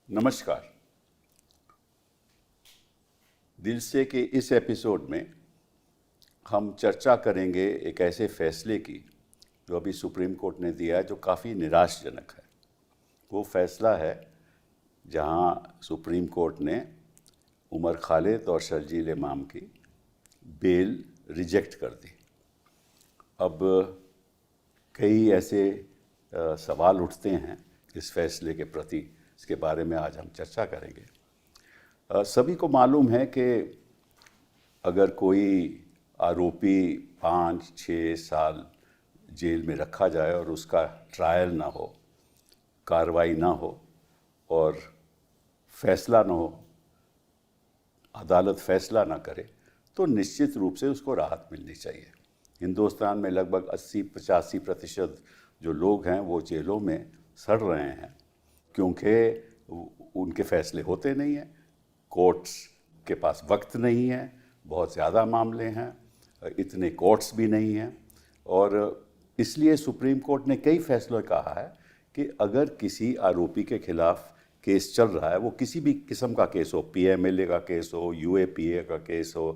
नमस्कार। दिल से के इस एपिसोड में हम चर्चा करेंगे एक ऐसे फैसले की जो अभी सुप्रीम कोर्ट ने दिया है, जो काफ़ी निराशाजनक है। वो फैसला है जहां सुप्रीम कोर्ट ने उमर खालिद और शर्जील इमाम की बेल रिजेक्ट कर दी। अब कई ऐसे सवाल उठते हैं इस फैसले के प्रति, इसके बारे में आज हम चर्चा करेंगे। सभी को मालूम है कि अगर कोई आरोपी 5-6 साल जेल में रखा जाए और उसका ट्रायल ना हो, कार्रवाई ना हो और फैसला ना हो, अदालत फैसला ना करे, तो निश्चित रूप से उसको राहत मिलनी चाहिए। हिंदुस्तान में लगभग 80-85% जो लोग हैं वो जेलों में सड़ रहे हैं क्योंकि उनके फैसले होते नहीं हैं, कोर्ट्स के पास वक्त नहीं है, बहुत ज़्यादा मामले हैं, इतने कोर्ट्स भी नहीं हैं। और इसलिए सुप्रीम कोर्ट ने कई फैसलों कहा है कि अगर किसी आरोपी के खिलाफ केस चल रहा है, वो किसी भी किस्म का केस हो, PMLA का केस हो, UAPA का केस हो,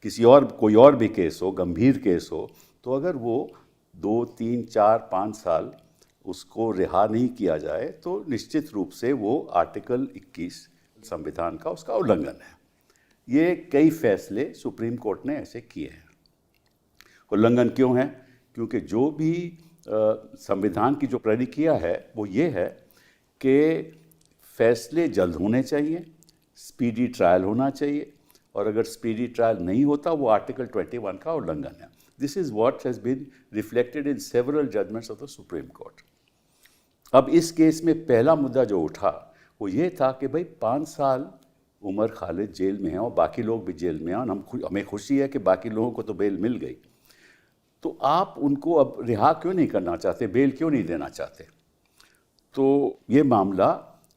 किसी और कोई और भी केस हो, गंभीर केस हो, तो अगर वो 2, 3, 4, 5 साल उसको रिहा नहीं किया जाए तो निश्चित रूप से वो आर्टिकल 21 संविधान का उसका उल्लंघन है। ये कई फैसले सुप्रीम कोर्ट ने ऐसे किए हैं। उल्लंघन क्यों है? क्योंकि जो भी संविधान की जो प्रक्रिया है वो ये है कि फैसले जल्द होने चाहिए, स्पीडी ट्रायल होना चाहिए, और अगर स्पीडी ट्रायल नहीं होता वो आर्टिकल 21 का उल्लंघन है। This is what has been reflected in several judgements of the Supreme Court. अब इस केस में पहला मुद्दा जो उठा वो ये था कि भाई 5 साल उमर खालिद जेल में हैं और बाकी लोग भी जेल में हैं, और हमें खुशी है कि बाकी लोगों को तो बेल मिल गई, तो आप उनको अब रिहा क्यों नहीं करना चाहते, बेल क्यों नहीं देना चाहते? तो ये मामला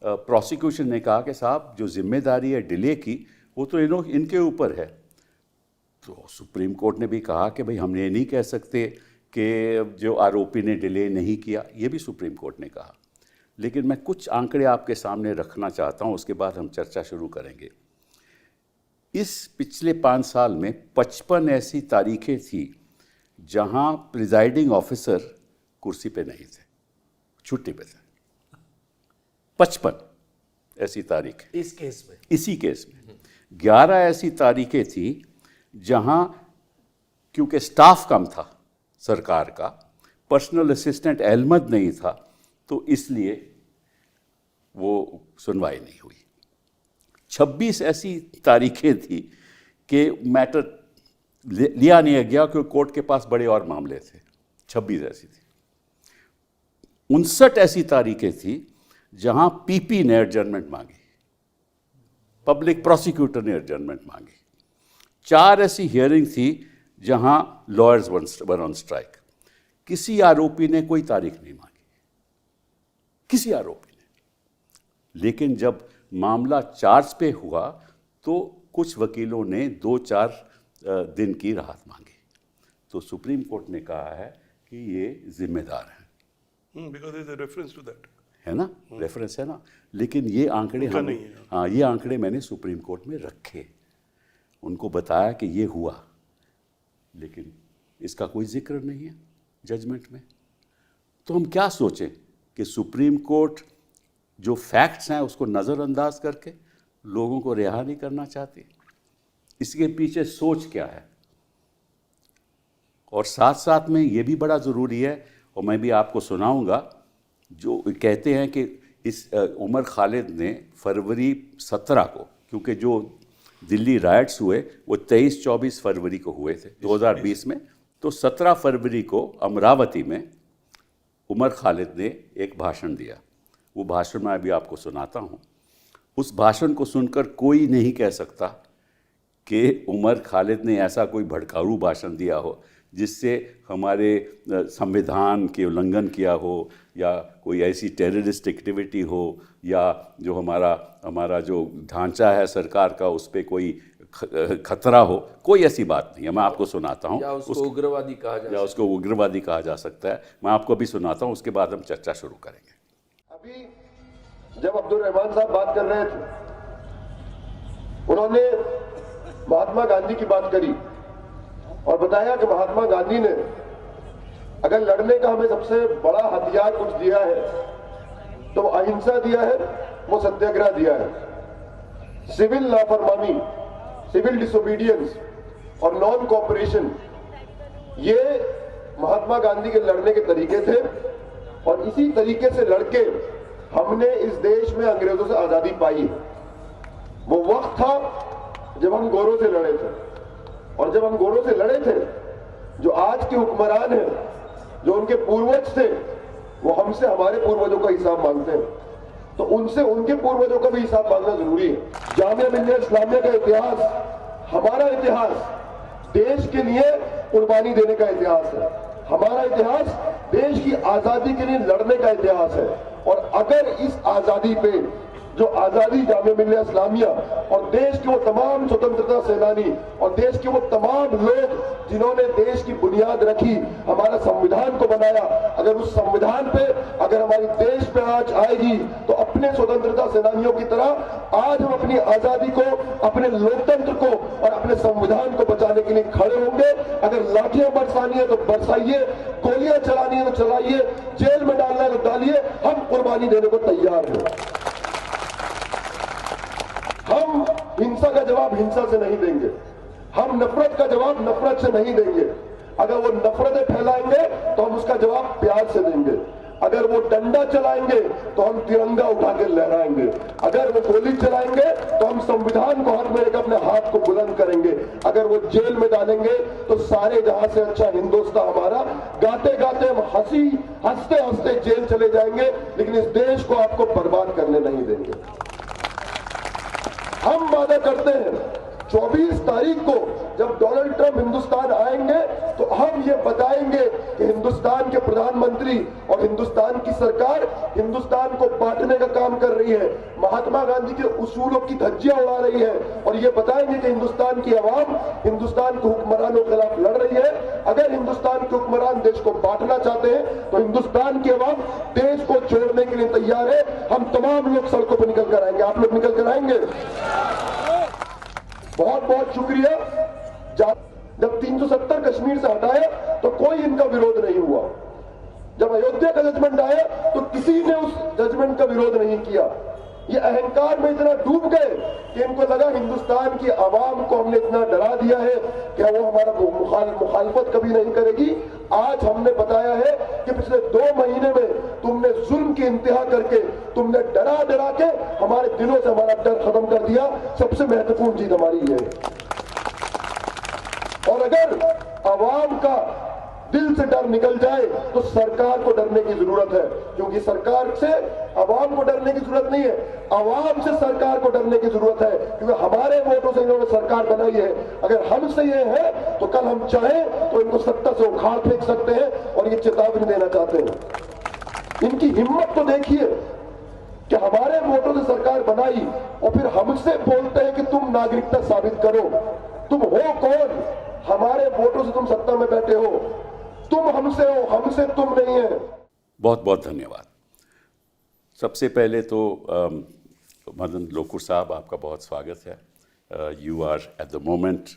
प्रोसिक्यूशन ने कहा कि साहब जो जिम्मेदारी है डिले की वो तो इनके ऊपर है। तो सुप्रीम कोर्ट ने भी कहा कि भाई हम ये नहीं कह सकते कि जो आरोपी ने डिले नहीं किया, ये भी सुप्रीम कोर्ट ने कहा। लेकिन मैं कुछ आंकड़े आपके सामने रखना चाहता हूँ, उसके बाद हम चर्चा शुरू करेंगे। इस पिछले 5 साल में 55 ऐसी तारीखें थी जहां प्रिजाइडिंग ऑफिसर कुर्सी पे नहीं थे, छुट्टी पे थे। 55 ऐसी तारीख इस केस में, इसी केस में 11 ऐसी तारीखें थी जहां क्योंकि स्टाफ कम था सरकार का, पर्सनल असिस्टेंट अहमद नहीं था, तो इसलिए वो सुनवाई नहीं हुई। 26 ऐसी तारीखें थी कि मैटर लिया नहीं गया क्योंकि कोर्ट के पास बड़े और मामले थे। 26 ऐसी थी। 59 ऐसी तारीखें थी जहां PP ने एडजर्नमेंट मांगी, पब्लिक प्रोसिक्यूटर ने एडजर्नमेंट मांगी। 4 ऐसी हियरिंग थी जहां लॉयर्स वर ऑन स्ट्राइक। किसी आरोपी ने कोई तारीख नहीं मांगी, किसी आरोपी ने। लेकिन जब मामला चार्ज पे हुआ तो कुछ वकीलों ने 2-4 दिन की राहत मांगी। तो सुप्रीम कोर्ट ने कहा है कि ये जिम्मेदार है, because there is a reference to that, है ना, रेफरेंस है ना। लेकिन ये आंकड़े ये आंकड़े मैंने सुप्रीम कोर्ट में रखे, उनको बताया कि ये हुआ, लेकिन इसका कोई जिक्र नहीं है जजमेंट में। तो हम क्या सोचें कि सुप्रीम कोर्ट जो फैक्ट्स हैं उसको नज़रअंदाज करके लोगों को रिहा नहीं करना चाहती? इसके पीछे सोच क्या है? और साथ साथ में ये भी बड़ा ज़रूरी है, और मैं भी आपको सुनाऊंगा, जो कहते हैं कि इस उमर खालिद ने फरवरी 17 को, क्योंकि जो दिल्ली राइट्स हुए वो 23-24 फरवरी को हुए थे 2020 में, तो 17 फरवरी को अमरावती में उमर खालिद ने एक भाषण दिया। वो भाषण मैं अभी आपको सुनाता हूँ। उस भाषण को सुनकर कोई नहीं कह सकता कि उमर खालिद ने ऐसा कोई भड़काऊ भाषण दिया हो जिससे हमारे संविधान के उल्लंघन किया हो, या कोई ऐसी टेररिस्ट एक्टिविटी हो, या जो हमारा जो ढांचा है सरकार का उस पर कोई खतरा हो। कोई ऐसी बात नहीं है। मैं आपको सुनाता हूँ। या उसको उग्रवादी कहा जा सकता है। मैं आपको अभी सुनाता हूँ, उसके बाद हम चर्चा शुरू करेंगे। अभी जब अब्दुल रहमान साहब बात कर रहे थे, उन्होंने महात्मा गांधी की बात करी और बताया कि महात्मा गांधी ने अगर लड़ने का हमें सबसे बड़ा हथियार कुछ दिया है तो अहिंसा दिया है, वो सत्याग्रह दिया है। सिविल लापरवाही, सिविल डिसोबीडियंस और नॉन कोऑपरेशन, ये महात्मा गांधी के लड़ने के तरीके थे और इसी तरीके से लड़के हमने इस देश में अंग्रेजों से आजादी पाई है। वो वक्त था जब हम गोरों से लड़े थे और जब हम गोरों से लड़े थे, जो आज के हुक्मरान हैं, जो उनके पूर्वज थे, वो हमसे हमारे पूर्वजों का हिसाब मांगते हैं, तो उनसे उनके पूर्वजों का भी हिसाब मांगना जरूरी है। जामिया मिल्लिया इस्लामिया का इतिहास, हमारा इतिहास देश के लिए कुर्बानी देने का इतिहास है। हमारा इतिहास देश की आजादी के लिए लड़ने का इतिहास है। और अगर इस आजादी पे जो आजादी जामिया मिल्लिया इस्लामिया और देश के वो तमाम स्वतंत्रता सेनानी और देश के वो तमाम लोग जिन्होंने देश की बुनियाद रखी, हमारा संविधान को बनाया, अगर उस संविधान पे अगर हमारी देश पे आज आएगी तो अपने स्वतंत्रता सेनानियों की तरह आज हम अपनी आजादी को, अपने लोकतंत्र को और अपने संविधान को बचाने के लिए खड़े होंगे। अगर लाठियां बरसानी है तो बरसाइए, गोलियां चलानी है तो चलाइए, जेल में डालना है तो डालिए, हम कुर्बानी देने को तैयार हैं। हम हिंसा का जवाब हिंसा से नहीं देंगे, हम नफरत का जवाब नफरत से नहीं देंगे। अगर वो नफरतें फैलाएंगे तो हम उसका जवाब प्यार से देंगे। अगर वो डंडा चलाएंगे तो हम तिरंगा उठा के लहराएंगे। अगर वो गोली चलाएंगे तो हम संविधान को हाथ में लेकर अपने हाथ को बुलंद करेंगे। अगर वो जेल में डालेंगे तो सारे जहां से अच्छा हिंदुस्तान हमारा, गाते गाते हम हंसते हंसते जेल चले जाएंगे, लेकिन इस देश को आपको बर्बाद करने नहीं देंगे। हम वादा करते हैं 24 तारीख को जब डोनाल्ड ट्रंप हिंदुस्तान आएंगे तो हम ये बताएंगे कि हिंदुस्तान के प्रधानमंत्री और हिंदुस्तान की सरकार हिंदुस्तान को बांटने का काम कर रही है, महात्मा गांधी के उसूलों की धज्जियां उड़ा रही है, और ये बताएंगे कि हिंदुस्तान की आवाम हिंदुस्तान के हुक्मरानों के खिलाफ लड़ रही है। अगर हिंदुस्तान के हुक्मरान देश को बांटना चाहते हैं तो हिंदुस्तान की आवाम देश को छोड़ने के लिए तैयार है। हम तमाम लोग सड़कों पर निकल कर आएंगे। आप लोग निकल कर आएंगे? बहुत बहुत शुक्रिया। जब 370 कश्मीर से हटाया तो कोई इनका विरोध नहीं हुआ। जब अयोध्या का जजमेंट आया तो किसी ने उस जजमेंट का विरोध नहीं किया। ये अहंकार में इतना डूब गए कि इनको लगा हिंदुस्तान की आवाम को हमने इतना डरा दिया है कि वो हमारा मुखालफत कभी नहीं करेगी। आज हमने बताया है कि पिछले 2 महीने में तुमने जुल्म की इंतहा करके, तुमने डरा डरा के हमारे दिलों से हमारा डर खत्म कर दिया। सबसे महत्वपूर्ण चीज हमारी ये है। और अगर आवाम का दिल से डर निकल जाए तो सरकार को डरने की जरूरत है, क्योंकि सरकार से आवाम को डरने की जरूरत नहीं है, आवाम से सरकार को डरने की जरूरत है, क्योंकि हमारे वोटों से इन्होंने सरकार बनाई है। अगर हमसे ये है तो कल हम चाहें तो इनको सत्ता से उखाड़ फेंक सकते हैं, और ये चेतावनी देना चाहते हैं। इनकी हिम्मत तो देखिए कि हमारे वोटों से सरकार बनाई और फिर हमसे बोलते हैं कि तुम नागरिकता साबित करो। तुम हो कौन? हमारे वोटों से तुम सत्ता में बैठे हो, तुम हमसे हो, हमसे तुम नहीं है। बहुत बहुत धन्यवाद। सबसे पहले तो मदन लोकुर साहब, आपका बहुत स्वागत है। You are at the moment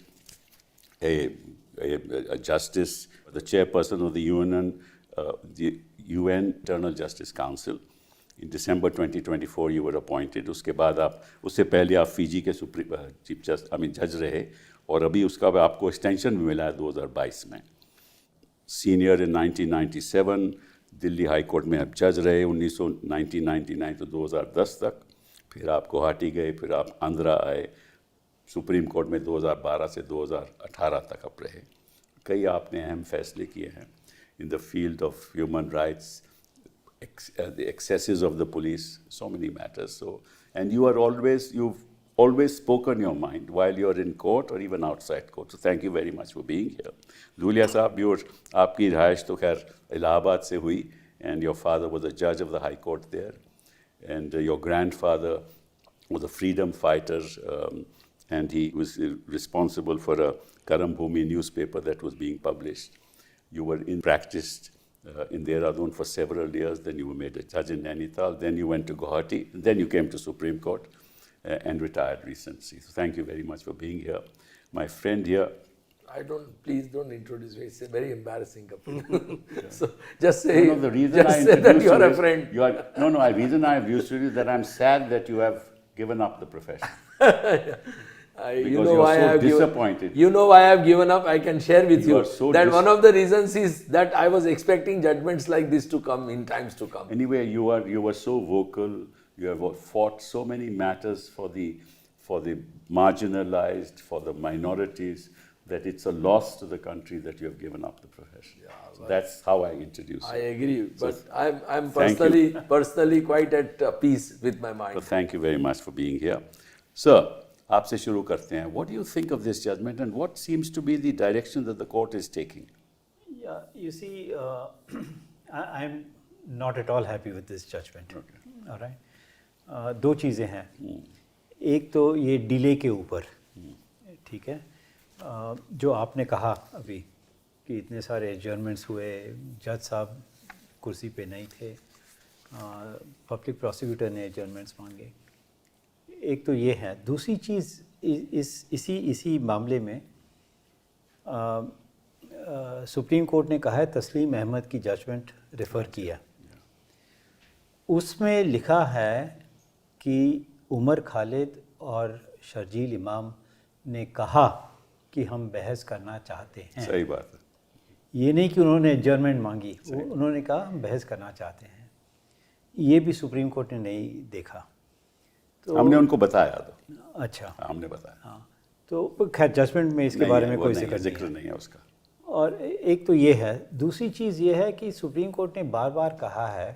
a justice, the chairperson of the UN Eternal Justice Council. In December 2024 you were appointed. उसके बाद उससे पहले आप फिजी के चीफ जज रहे, और अभी उसका आपको एक्सटेंशन भी मिला है 2022 में। Senior in 1997, Delhi high court में आप जज रहे 1999 तो 2010 तक, फिर आप गुवाहाटी गए, फिर आप आंध्रा आए, सुप्रीम कोर्ट में 2012 से 2018 तक आप रहे। कई आपने अहम फैसले किए हैं in the field of human rights, the excesses of the police, so many matters. So, and you've always spoken your mind while you're in court or even outside court. So thank you very much for being here. Dhulia साहब, आपकी रिहाइश तो खैर इलाहाबाद से हुई, and your father was a judge of the High Court there, and your grandfather was a freedom fighter, and he was responsible for a Karam Bhumi newspaper that was being published. You were in practice in Dehradun for several years. Then you were made a judge in Nainital. Then you went to Guwahati. Then you came to Supreme Court and retired recently. So thank you very much for being here. My friend here. Please don't introduce me. It's a very embarrassing couple. So just say, No, the reason just I say that introduced you are a is friend. The reason I have used you is that I'm sad that you have given up the profession. You Because know you why are so I have disappointed. You know why I have given up. I can share with You you are so that one of the reasons is that I was expecting judgments like this to come in times to come. Anyway, you were so vocal. You have fought so many matters for the marginalized, for the minorities, that it's a loss to the country that you have given up the profession. So that's how I introduce I you. agree, but I'm thank you. personally quite at peace with my mind. So thank you very much for being here. Sir, आपसे शुरू करते हैं. What do you think of this judgment and what seems to be the direction that the court is taking? Yeah, you see, I'm not at all happy with this judgment. Okay. All right. दो चीज़ें हैं. एक तो ये delay के ऊपर, ठीक है, जो आपने कहा अभी कि इतने सारे एडजर्नमेंट्स हुए, जज साहब कुर्सी पे नहीं थे, पब्लिक प्रोसिक्यूटर ने एडजर्नमेंट्स मांगे. एक तो ये है. दूसरी चीज़ इसी मामले में सुप्रीम कोर्ट ने कहा है तस्लीम अहमद की जजमेंट रेफ़र किया. उसमें लिखा है कि उमर खालिद और शर्जील इमाम ने कहा कि हम बहस करना चाहते हैं. सही बात है. ये नहीं कि उन्होंने एडजर्नमेंट मांगी, उन्होंने कहा हम बहस करना चाहते हैं. ये भी सुप्रीम कोर्ट ने नहीं देखा. तो हमने उनको बताया तो. अच्छा, हमने बताया. हाँ, तो खैर जजमेंट में इसके बारे में कोई जिक्र नहीं है उसका. और एक तो ये है. दूसरी चीज़ ये है कि सुप्रीम कोर्ट ने बार बार कहा है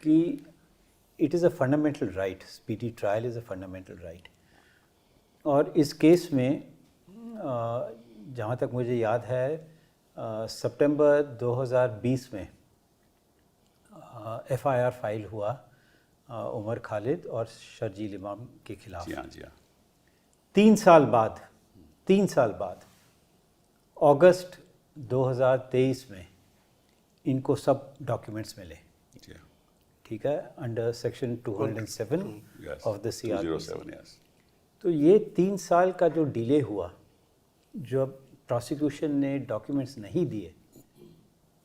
कि it is a fundamental right, speedy trial is a fundamental right. और इस केस में जहाँ तक मुझे याद है सितंबर 2020 में FIR फाइल हुआ उमर खालिद और शर्जील इमाम के खिलाफ. जी हाँ, जी हाँ. 3 साल बाद अगस्त 2023 में इनको सब डॉक्यूमेंट्स मिले. जी हाँ. ठीक है, under section 207 of the CRPC. 207, yes. तो ये 3 साल का जो डिले हुआ, जब प्रोसिक्यूशन ने डॉक्यूमेंट्स नहीं दिए,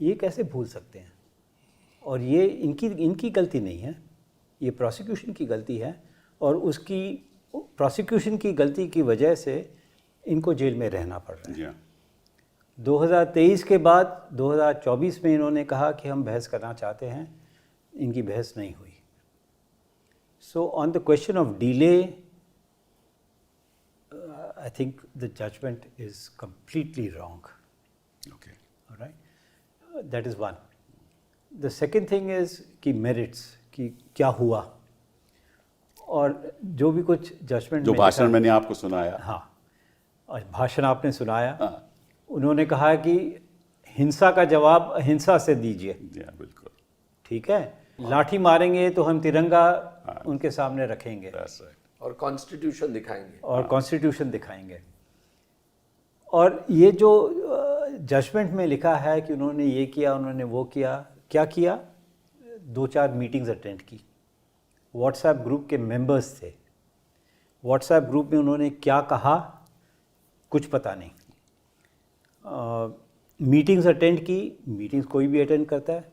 ये कैसे भूल सकते हैं? और ये इनकी गलती नहीं है, ये प्रोसिक्यूशन की गलती है. और उसकी प्रोसिक्यूशन की गलती की वजह से इनको जेल में रहना पड़ रहा है. जी हाँ. 2023 के बाद 2024 में इन्होंने कहा कि हम बहस करना चाहते हैं. इनकी बहस नहीं हुई. So on the question of delay, I think the judgment is completely wrong. Okay. All right. That is one. The second thing is कि merits, कि क्या हुआ, और जो भी कुछ जजमेंट जो भाषण मैंने आपको सुनाया. हाँ, और भाषण आपने सुनाया. हाँ. उन्होंने कहा कि हिंसा का जवाब हिंसा से दीजिए. जी हाँ, बिल्कुल. ठीक है, लाठी मारेंगे तो हम तिरंगा उनके सामने रखेंगे. That's right. और कॉन्स्टिट्यूशन दिखाएंगे. और कॉन्स्टिट्यूशन दिखाएंगे. और ये जो जजमेंट में लिखा है कि उन्होंने ये किया, उन्होंने वो किया, क्या किया? 2-4 मीटिंग्स अटेंड की. व्हाट्सएप ग्रुप के मेंबर्स थे. व्हाट्सएप ग्रुप में उन्होंने क्या कहा कुछ पता नहीं. मीटिंग्स अटेंड की. मीटिंग्स कोई भी अटेंड करता है.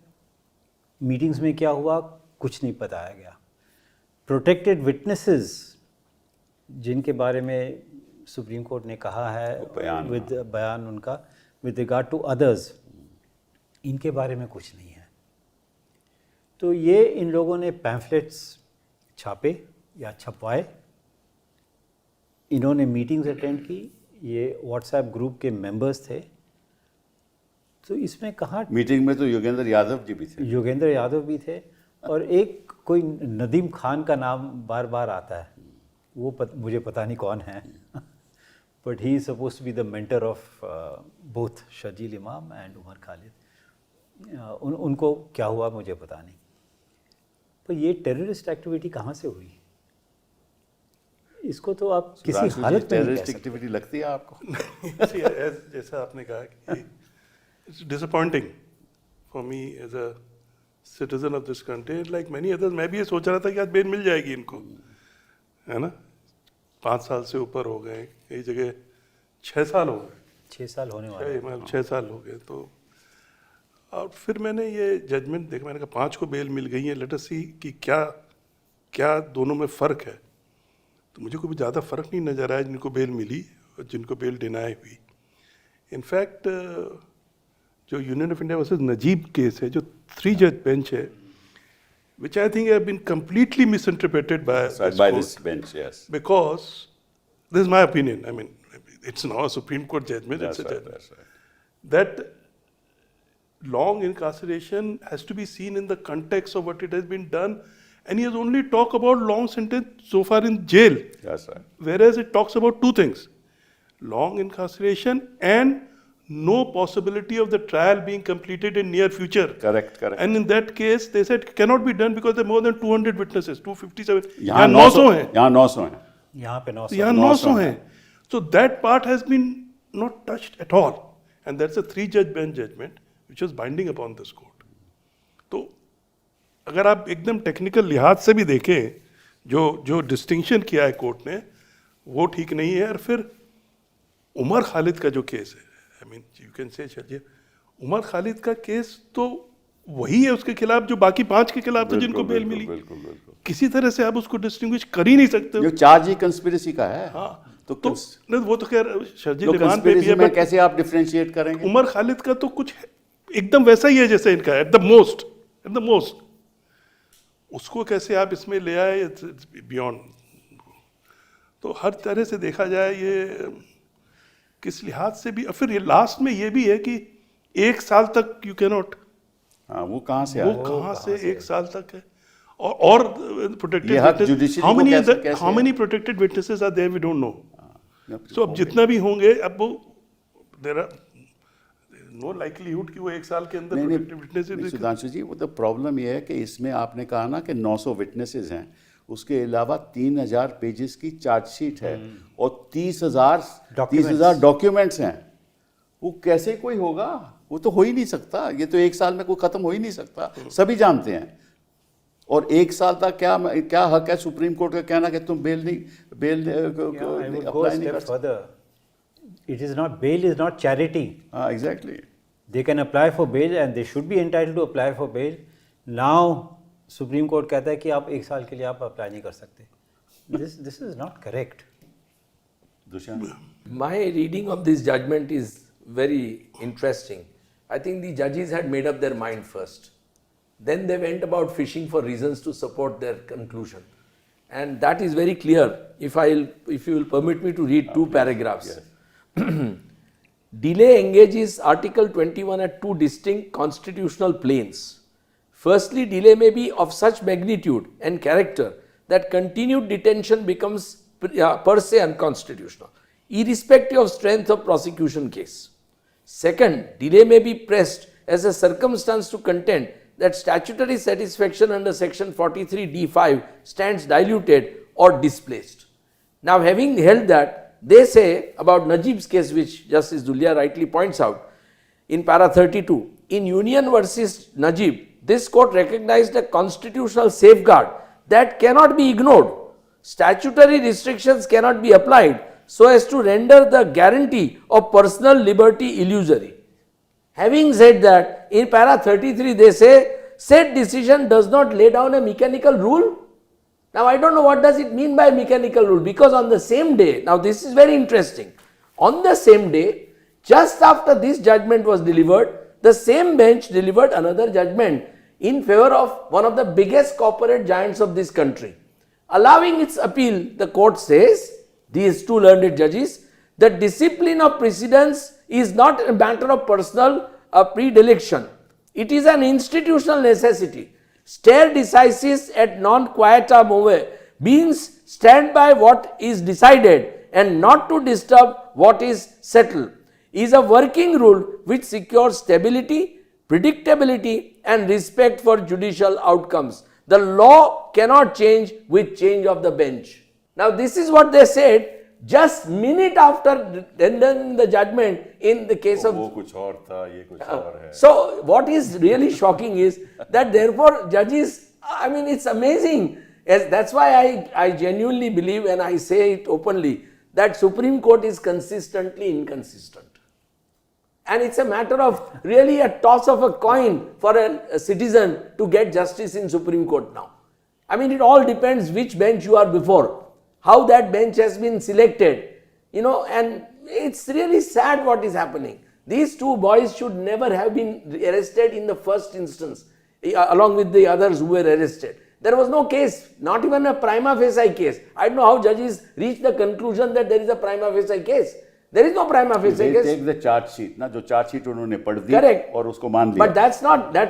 मीटिंग्स में क्या हुआ कुछ नहीं बताया गया. प्रोटेक्टेड विटनेसेस जिनके बारे में सुप्रीम कोर्ट ने कहा है विद बयान उनका विद रिगार्ड टू अदर्स, इनके बारे में कुछ नहीं है. तो ये इन लोगों ने पैम्फलेट्स छापे या छपवाए. इन्होंने मीटिंग्स अटेंड की. ये व्हाट्सएप ग्रुप के मेंबर्स थे. तो इसमें कहाँ मीटिंग में तो योगेंद्र यादव जी भी थे. योगेंद्र यादव भी थे. और एक कोई नदीम खान का नाम बार बार आता है. वो मुझे पता नहीं कौन है. But he is suppose to be the mentor of both Sharjeel Imam and Umar Khalid. उनको क्या हुआ मुझे पता नहीं. पर ये टेररिस्ट एक्टिविटी कहाँ से हुई? इसको तो आप किसी हालत में नहीं कह टेररिस्ट सकते. एक्टिविटी लगती है आपको? जैसा आपने कहा कि it's disappointing for me as a citizen of this country. Like many others, मैं भी ये सोच रहा था कि आज बेल मिल जाएगी इनको, है ना? 5 साल से ऊपर हो गए, कई जगह 6 साल हो गए, 6 साल होने वाले हैं। मतलब 6 साल हो गए। तो और फिर मैंने ये जजमेंट देखा, मैंने कहा 5 को बेल मिल गई है, लेट अस सी कि क्या दोनों में फ़र्क है। तो मुझे कोई ज़्यादा फ़र्क नहीं नज़र आया जिनको बेल मिली और जिनको बेल डिनाई हुई। इनफैक्ट जो union of India versus Najeeb case है, जो 3 जज बेंच है, which I think have been completely misinterpreted by this bench, yes. Because this is my opinion. I mean, it's now a Supreme Court judgment. That's it's a right, judgment. that's right. That long incarceration has to be seen in the context of what it has been done, and he has only talked about long sentence so far in jail. That's right. Whereas it talks about 2 things: long incarceration and no possibility of the trial being completed in near future. Correct. And in that case, they said cannot be done because there are more than 200 witnesses, 257. यहाँ 900 हैं. यहाँ 900 हैं। यहाँ पे 900 यहाँ 900 हैं. So that part has been not touched at all. And that's a 3-judge bench judgment which was binding upon this court. तो अगर आप एकदम टेक्निकल लिहाज से भी देखें, जो डिस्टिंक्शन किया है कोर्ट ने, वो ठीक नहीं है। और फिर उमर खालिद का जो केस है, I mean you can say चलिए, उमर खालिद का केस तो वही है उसके खिलाफ जो बाकी 5 के खिलाफ था जिनको बेल मिली। बिल्कुल। किसी तरह से आप उसको डिस्टिंग्विश कर ही नहीं सकते। जो चार्ज ही कंस्पिरेसी का है। हाँ, तो नहीं, वो तो खैर शर्जी तो रिमांड पे भी कंस्पिरेसी है, में but कैसे आप डिफरेंशिएट करेंगे? उमर खालिद का तो कुछ एकदम वैसा ही है जैसे इनका, एट द मोस्ट। उसको कैसे आप इसमें ले आए, बियॉन्ड। तो हर तरह से देखा जाए ये किस लिहाज से भी, और फिर ये लास्ट में ये भी है कि 1 साल तक यू कैन नॉट, हाँ, वो कहाँ से वो आया? कहाँ से 1 साल तक है। और प्रोटेक्टेड ये हक judiciary को कैसे how many protected witnesses are there, we don't know. So अब जितना भी होंगे, अब वो देयर आर नो लाइक्लीहुड कि वो 1 साल के अंदर प्रोटेक्टेड विटनेसेस। सुधांशु जी, वो तो प्रॉब्लम ये है कि इसमें आपने कहा ना कि 900 विटनेसेस हैं, उसके अलावा 3000 पेजेस की चार्जशीट है और 30,000 डॉक्यूमेंट्स हैं। वो कैसे कोई होगा? वो तो हो ही नहीं सकता। ये तो 1 साल में कोई खत्म हो ही नहीं सकता, सभी जानते हैं। और 1 साल तक क्या हक है सुप्रीम कोर्ट का कहना कि तुम बेल अप्लाई नहीं कर सकते? It is not, bail is not charity. हाँ, exactly. They can apply for bail and they should be entitled to apply for bail. Now, supreme court कहता है कि आप 1 साल के लिए आप अप्लाई नहीं कर सकते। This is not correct. Dushyant, My reading of this judgment is very interesting. I think the judges had made up their mind first. Then they went about fishing for reasons to support their conclusion. And that is very clear. If you will permit me to read 2 paragraphs. Yes. Delay engages Article 21 at 2 distinct constitutional planes. Firstly, delay may be of such magnitude and character that continued detention becomes per se unconstitutional, irrespective of strength of prosecution case. Second, delay may be pressed as a circumstance to contend that statutory satisfaction under section 43d5 stands diluted or displaced. Now, having held that, they say about Najib's case, which Justice Dhulia rightly points out in para 32, in Union versus Najib, this court recognized a constitutional safeguard that cannot be ignored. Statutory restrictions cannot be applied so as to render the guarantee of personal liberty illusory. Having said that, in para 33 they say, said decision does not lay down a mechanical rule. Now I don't know what does it mean by mechanical rule, because on the same day, now this is very interesting, on the same day, just after this judgment was delivered, the same bench delivered another judgment in favor of one of the biggest corporate giants of this country. Allowing its appeal, the court says, these 2 learned judges, the discipline of precedence is not a matter of personal predilection. It is an institutional necessity. Stare decisis et non quieta move means stand by what is decided and not to disturb what is settled, is a working rule which secures stability, predictability and respect for judicial outcomes. The law cannot change with change of the bench. Now this is what they said just minute after rendering the judgment in the case of वो कुछ और था, ये कुछ और है. So what is really shocking is that therefore judges, I mean it's amazing. Yes, that's why I genuinely believe, and I say it openly, that Supreme Court is consistently inconsistent. And it's a matter of really a toss of a coin for a citizen to get justice in Supreme Court now. I mean it all depends which bench you are before, how that bench has been selected, you know, and it's really sad what is happening. These two boys should never have been arrested in the first instance, along with the others who were arrested. There was no case, not even a prima facie case. I don't know how judges reach the conclusion that there is a prima facie case. There is no prima facie They case. take the charge sheet, ना जो charge sheet उन्होंने पढ़ दी Correct. और उसको मान लिया. But that's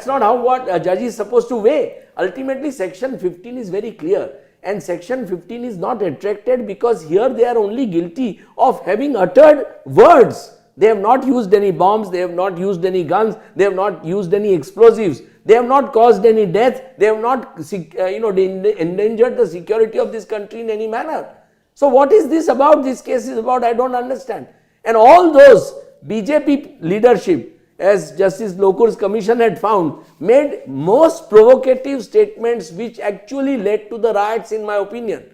not how what a judge is supposed to weigh. Ultimately, section 15 is very clear, and section 15 is not attracted because here they are only guilty of having uttered words. They have not used any bombs, they have not used any guns, they have not used any explosives, they have not caused any death, they have not endangered the security of this country in any manner. So what is this about? This case is about, I don't understand. And all those BJP leadership, as Justice Lokur's commission had found, made most provocative statements which actually led to the riots, in my opinion.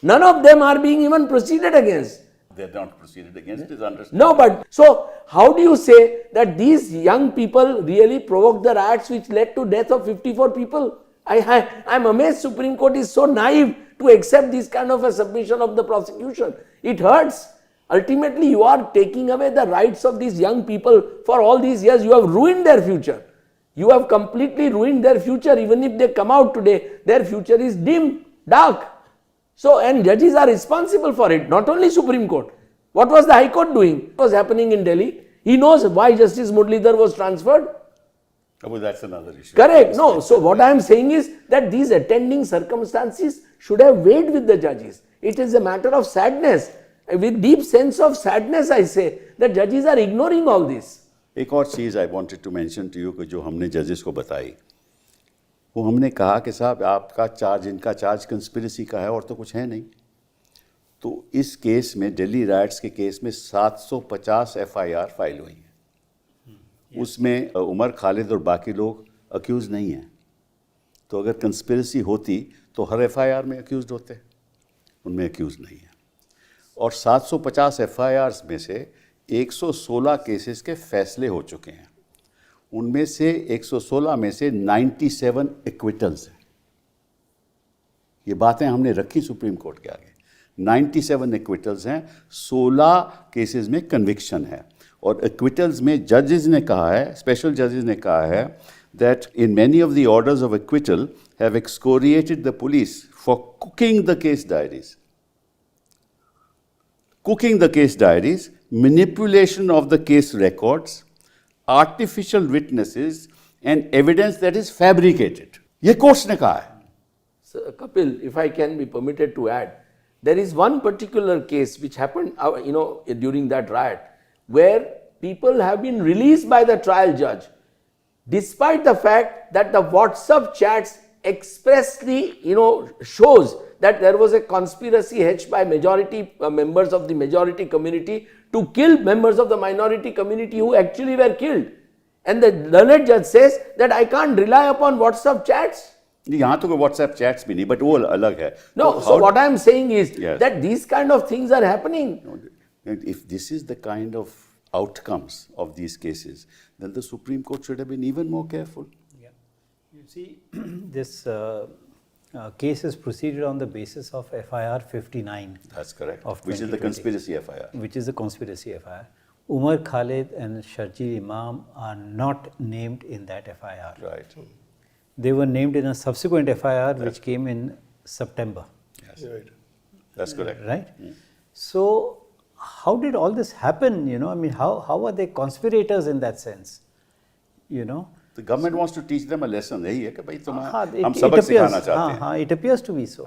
None of them are being even proceeded against. They're not proceeded against, is understood. No, but so how do you say that these young people really provoked the riots which led to death of 54 people? I'm amazed Supreme Court is so naive to accept this kind of a submission of the prosecution. It hurts. Ultimately, you are taking away the rights of these young people for all these years. You have ruined their future. You have completely ruined their future. Even if they come out today, their future is dim, dark. So, and judges are responsible for it, not only Supreme Court. What was the High Court doing? What was happening in Delhi? He knows why Justice Muralidhar was transferred. Oh, that's another issue. Correct. No. So what I am saying is that these attending circumstances should have weighed with the judges. It is a matter of sadness. With deep sense of sadness, I say that judges are ignoring all this. एक और चीज़ I wanted to mention to you कि जो हमने जजेस को बताई, वो हमने कहा कि साहब आपका चार्ज, इनका चार्ज कंस्पिरेसी का है और तो कुछ है नहीं. तो इस केस में, दिल्ली राइट्स के केस में 750 FIR फाइल हुई हैं. उसमें उमर, खालिद और बाकी लोग अक्यूज़ नहीं हैं. तो अगर कंस्पिरेसी होती तो हर FIR में अक्यूज़ड होते, उनमें अक्यूज़ नहीं है. और 750 FIRs में से 116 केसेस के फैसले हो चुके हैं. उनमें से 116 में से 97 एक्विटल्स हैं. ये बातें हमने रखी सुप्रीम कोर्ट के आगे. 97 एक्विटल्स हैं, 16 केसेस में कन्विक्शन है. और एक्विटल्स में जजेस ने कहा है, स्पेशल जजेस ने कहा है that in many of the orders of acquittal have excoriated the police for cooking the case diaries. Cooking the case diaries, manipulation of the case records, artificial witnesses and evidence that is fabricated. ये courts ने कहा है. So, Kapil, if I can be permitted to add, there is one particular case which happened, during that riot, where people have been released by the trial judge, despite the fact that the WhatsApp chats expressly, shows that there was a conspiracy hatched by majority members of the majority community to kill members of the minority community who actually were killed. And the learned judge says that I can't rely upon WhatsApp chats. यहाँ तो कोई WhatsApp chats भी नहीं, but वो अलग है. No, so what I am saying is Yes. that these kind of things are happening. If this is the kind of outcomes of these cases, then the Supreme Court should have been even more careful. Yeah. You see, this case is proceeded on the basis of FIR 59. That's correct. Of Which is the 2020. conspiracy FIR. Which is a conspiracy FIR. Umar Khalid and Sharjeel Imam are not named in that FIR. Right. They were named in a subsequent FIR which came in September. Yes. Right. That's correct. Right? So, how did all this happen? How are they conspirators in that sense? The government wants to teach them a lesson. यही है कि भाई हाँ, हम सबक सिखाना चाहते हैं. हाँ, it appears to be so.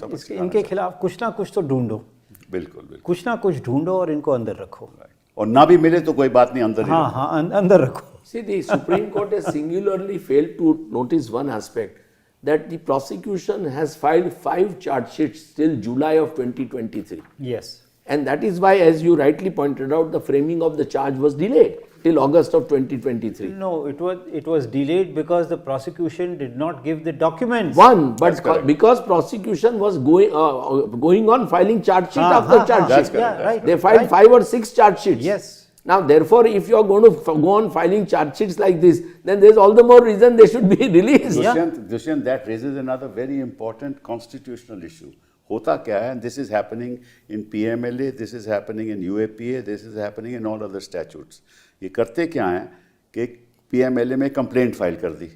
सबक सिखाना इनके खिलाफ कुछ ना कुछ तो ढूंढो. बिल्कुल बिल्कुल. कुछ ना कुछ ढूंढो और इनको अंदर रखो. और ना भी मिले तो कोई बात नहीं, अंदर ही हाँ रखो. हाँ, अंदर रखो. See, the Supreme Court has singularly failed to notice one aspect, that the prosecution has filed 5 charge sheets till July of 2023. Yes. And that is why, as you rightly pointed out, the framing of the charge was delayed till August of 2023. No, it was delayed because the prosecution did not give the documents. But because prosecution was going on filing charge sheet after charge That's sheet. correct. Yeah, right. They filed right. 5 or 6 charge sheets. Yes. Now, therefore, if you are going to go on filing charge sheets like this, then there is all the more reason they should be released. Dushyant, that raises another very important constitutional issue. होता क्या है, and this is happening in PMLA, this is happening in UAPA, this is happening in all other statutes. ये करते क्या हैं कि PMLA में complaint file कर दी.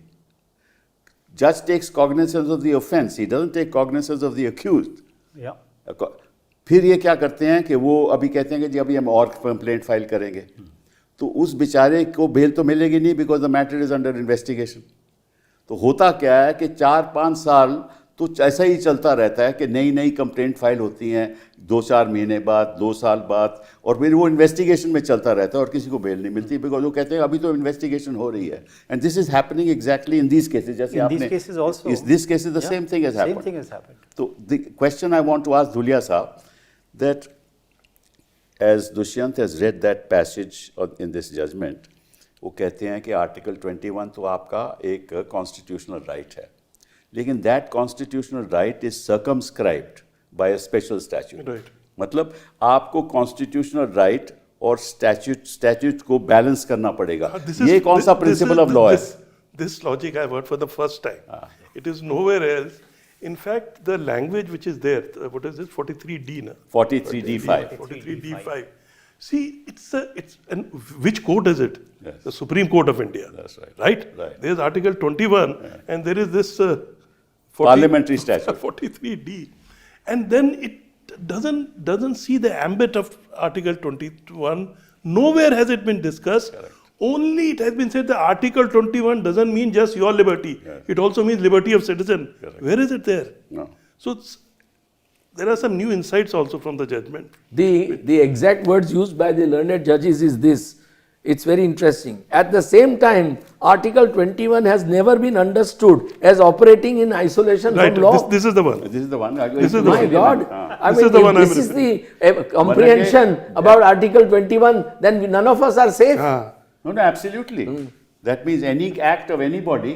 Judge takes cognizance of the offence, he doesn't take cognizance of the accused. Yeah. फिर ये क्या करते हैं कि वो अभी कहते हैं कि जी अभी हम और कंप्लेंट फाइल करेंगे, तो उस बेचारे को बेल तो मिलेगी नहीं because the matter is under investigation. तो होता क्या है कि 4-5 साल तो ऐसा ही चलता रहता है कि नई नई कंप्लेंट फाइल होती हैं 2-4 महीने बाद, 2 साल बाद, और फिर वो इन्वेस्टिगेशन में चलता रहता है और किसी को बेल नहीं मिलती बिकॉज वो कहते हैं अभी तो इन्वेस्टिगेशन हो रही है. And this is happening exactly in these cases. जैसे In आपने these cases also. This cases the same thing has Same thing has happened. So the question I want to ask Dhulia Saab, that as Dushyant has read that passage in this judgment, वो कहते हैं कि article 21 तो आपका एक constitutional right है, लेकिन that constitutional right is circumscribed by a special statute. Right. मतलब आपको कॉन्स्टिट्यूशनल राइट और स्टैट्यूट को बैलेंस करना पड़ेगा. ये कौन सा प्रिंसिपल ऑफ लॉ है? This logic I heard for the first time. It is nowhere else. In fact, the language which is there, what is this? 43D, na? 43D5. 43D5. See, and which court is it? Yes. The Supreme Court of India. That's right. Right? Right. There is Article 21, and there is this 40 Parliamentary statute. 43D, and then it doesn't see the ambit of Article 21. Nowhere has it been discussed. Correct. Only it has been said that Article 21 doesn't mean just your liberty. Yes. It also means liberty of citizen. Correct. Where is it there? No. So there are some new insights also from the judgment. The exact words used by the learned judges is this. It's very interesting. At the same time, Article 21 has never been understood as operating in isolation Right. from law. This is the one. This is the one. This is the My one. God, I This mean, is the one if I'm this is referring. the comprehension about Article 21, then none of us are safe. No, absolutely. That means any act of anybody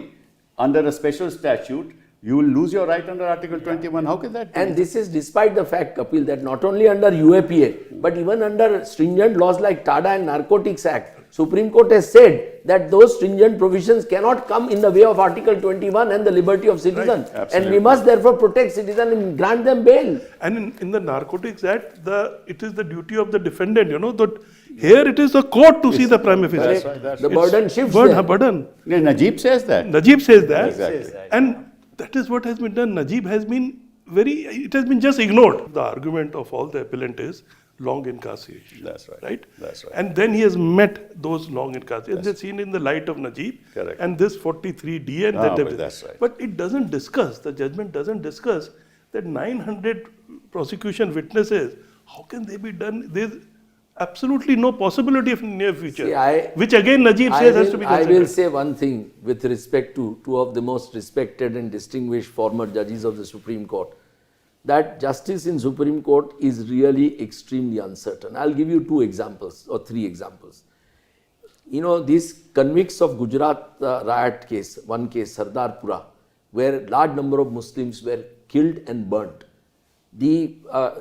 under a special statute, you will lose your right under Article 21. How can that be? And this is despite the fact, Kapil, that not only under UAPA, but even under stringent laws like TADA and Narcotics Act, Supreme Court has said that those stringent provisions cannot come in the way of Article 21 and the liberty of citizens. Right, and we must therefore protect citizens and grant them bail. And in the Narcotics Act, it is the duty of the defendant, that here it is the court to see the prima facie. That's right, that's The right. burden shifts Burden, there. burden. No, Najib says that. Najib says that. Exactly. And that is what has been done. Najib has been it has been just ignored. The argument of all the appellant is long incarceration. That's right. Right? That's right. And then he has met those long incarceration. They're seen in the light of Najib. Correct. And this 43D and Ah, that but everything. that's right. But it doesn't discuss, the judgment doesn't discuss that 900 prosecution witnesses, how can they be done? There's absolutely no possibility of near future. See, which again Najib says has to be I considered. will say one thing with respect to two of the most respected and distinguished former judges of the Supreme Court, that justice in Supreme Court is really extremely uncertain. I'll give you 2 examples or 3 examples. These convicts of Gujarat riot case, one case, Sardarpura, where large number of Muslims were killed and burnt. The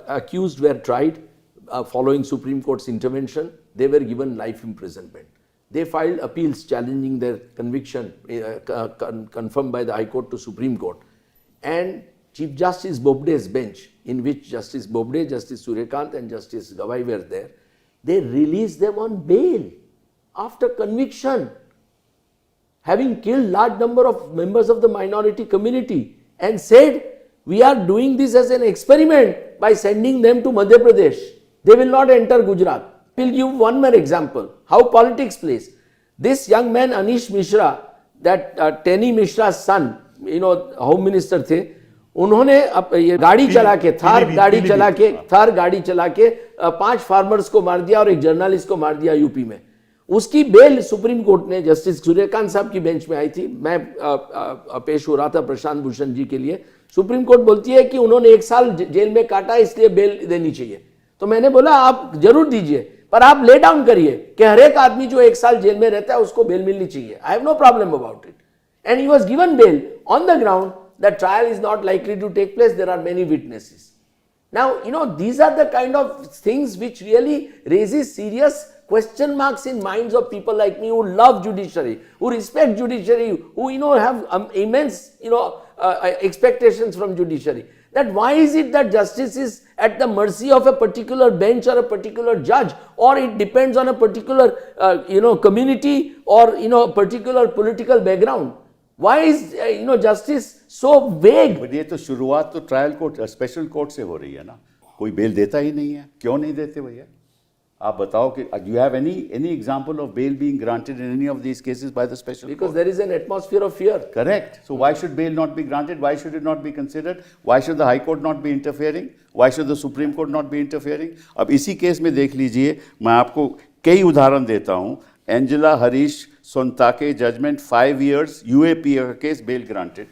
accused were tried following Supreme Court's intervention. They were given life imprisonment. They filed appeals challenging their conviction confirmed by the High Court to Supreme Court. And Chief Justice Bobde's bench, in which Justice Bobde, Justice Suryakant and Justice Gawai were there, they released them on bail after conviction, having killed large number of members of the minority community, and said, we are doing this as an experiment by sending them to Madhya Pradesh. They will not enter Gujarat. We'll give one more example, how politics plays. This young man, Anish Mishra, that Tenny Mishra's son, Home Minister थे, उन्होंने ये गाड़ी चला के थार गाड़ी चला के 5 farmers को मार दिया और एक जर्नलिस्ट को मार दिया यूपी में. उसकी बेल सुप्रीम कोर्ट ने जस्टिस सूर्यकांत साहब की बेंच में आई थी. मैं पेश हो रहा था प्रशांत भूषण जी के लिए. सुप्रीम कोर्ट बोलती है कि उन्होंने 1 साल जेल में काटा इसलिए बेल देनी चाहिए. तो मैंने बोला आप जरूर दीजिए, पर आप ले डाउन करिए कि हर एक आदमी जो 1 साल जेल में रहता है उसको बेल मिलनी चाहिए. I have no problem about it. And he was given bail on the ground that trial is not likely to take place, there are many witnesses. Now, these are the kind of things which really raises serious question marks in minds of people like me who love judiciary, who respect judiciary, who, have immense, expectations from judiciary. That why is it that justice is at the mercy of a particular bench or a particular judge, or it depends on a particular, community or, a particular political background? Why is, justice so vague? But ये तो शुरुआत तो trial court special court से हो रही है ना. कोई बेल देता ही नहीं है. क्यों नहीं देते भैया? आप बताओ कि you have any example of bail being granted in any of these cases by the special Because there is an atmosphere of fear. Correct. So why should bail not be granted? Why should it not be considered? Why should the High Court not be interfering? Why should the Supreme Court not be interfering? अब इसी case में देख लीजिए, मैं आपको कई उदाहरण देता हूँ. Angela Harish Sontakke judgment 5 years UAPA का केस, बेल ग्रांटेड.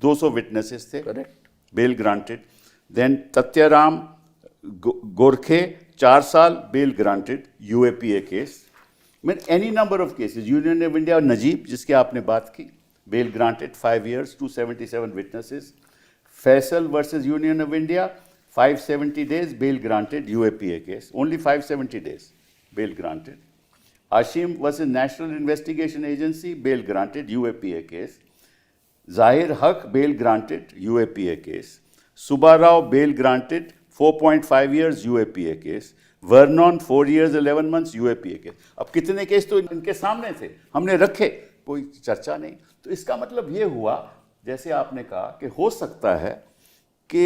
200 विटनेसेस थे. Correct. Bail granted. Then Tathyaram Gorkhe 4 साल, bail granted. UAPA case. Any number of cases. Union of India Najeeb जिसकी आपने बात की, bail granted 5 years, 277 witnesses. Faisal versus Union of India 570 days, bail granted. UAPA case, only 570 days, bail granted. Hashim versus National Investigation Agency, bail granted. UAPA case. Zahir Haq, bail granted. UAPA case. Subbarao, bail granted. 4.5 years, UAPA case. Vernon, 4 years 11 months, UAPA case. अब कितने case तो इनके सामने थे, हमने रखे, कोई चर्चा नहीं. तो इसका मतलब ये हुआ, जैसे आपने कहा कि हो सकता है कि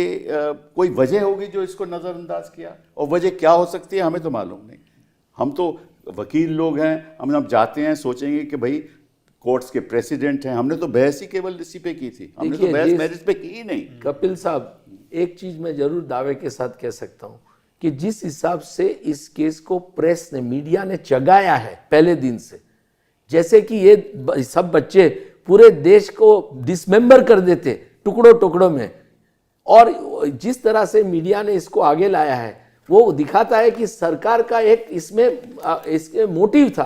कोई वजह होगी जो इसको नज़रअंदाज किया, और वजह क्या हो सकती है हमें तो मालूम नहीं. हम तो वकील लोग हैं, हम अब जाते हैं सोचेंगे कि भाई कोर्ट्स के प्रेसिडेंट हैं. हमने तो बहस ही केवल इसी पे की थी, हमने तो बहस मैरिज पे की ही नहीं. कपिल साहब, एक चीज मैं जरूर दावे के साथ कह सकता हूं कि जिस हिसाब से इस केस को प्रेस ने, मीडिया ने चगाया है पहले दिन से, जैसे कि ये सब बच्चे पूरे देश को डिसमेंबर कर देते टुकड़ों टुकड़ों में, और जिस तरह से मीडिया ने इसको आगे लाया है वो दिखाता है कि सरकार का एक इसके मोटिव था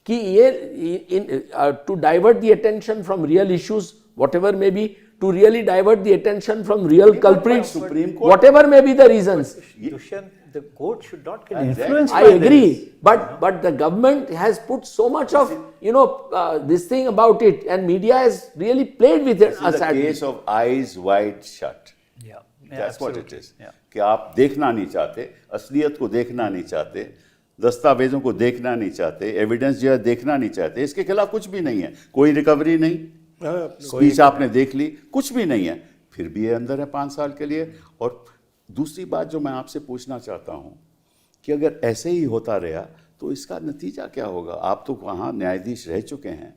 कि ये to divert the attention from real issues whatever may be, to really divert the attention from real culprits, whatever may be the reasons. Dushyant, the court should not get influenced I by agree, this. but the government has put so much of this thing about it, and media has really played with it. This is a case of eyes wide shut. Yeah, That's what it is. Yeah. कि आप देखना नहीं चाहते, असलियत को देखना नहीं चाहते, दस्तावेजों को देखना नहीं चाहते, एविडेंस जो है देखना नहीं चाहते. इसके खिलाफ कुछ भी नहीं है, कोई रिकवरी नहीं, स्पीच आपने देख ली, कुछ भी नहीं है, फिर भी ये अंदर है 5 साल के लिए. और दूसरी बात जो मैं आपसे पूछना चाहता हूँ कि अगर ऐसे ही होता रहा तो इसका नतीजा क्या होगा? आप तो वहाँ न्यायाधीश रह चुके हैं,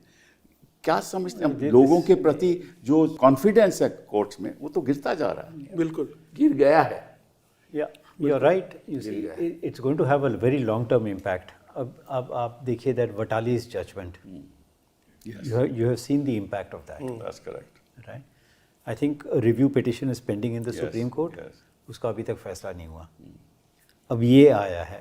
क्या समझते हैं? लोगों के प्रति जो कॉन्फिडेंस है कोर्ट्स में वो तो गिरता जा रहा है. बिल्कुल गिर गया है. Yeah, you're right. You see, it's going to have a very long-term impact. अब आप देखिए that Vatali's judgment. Yes. You have seen the impact of that, That's correct. right? I think a review petition is pending in the Yes, Supreme Court. yes. उसका अभी तक फैसला नहीं हुआ. अब ये आया है.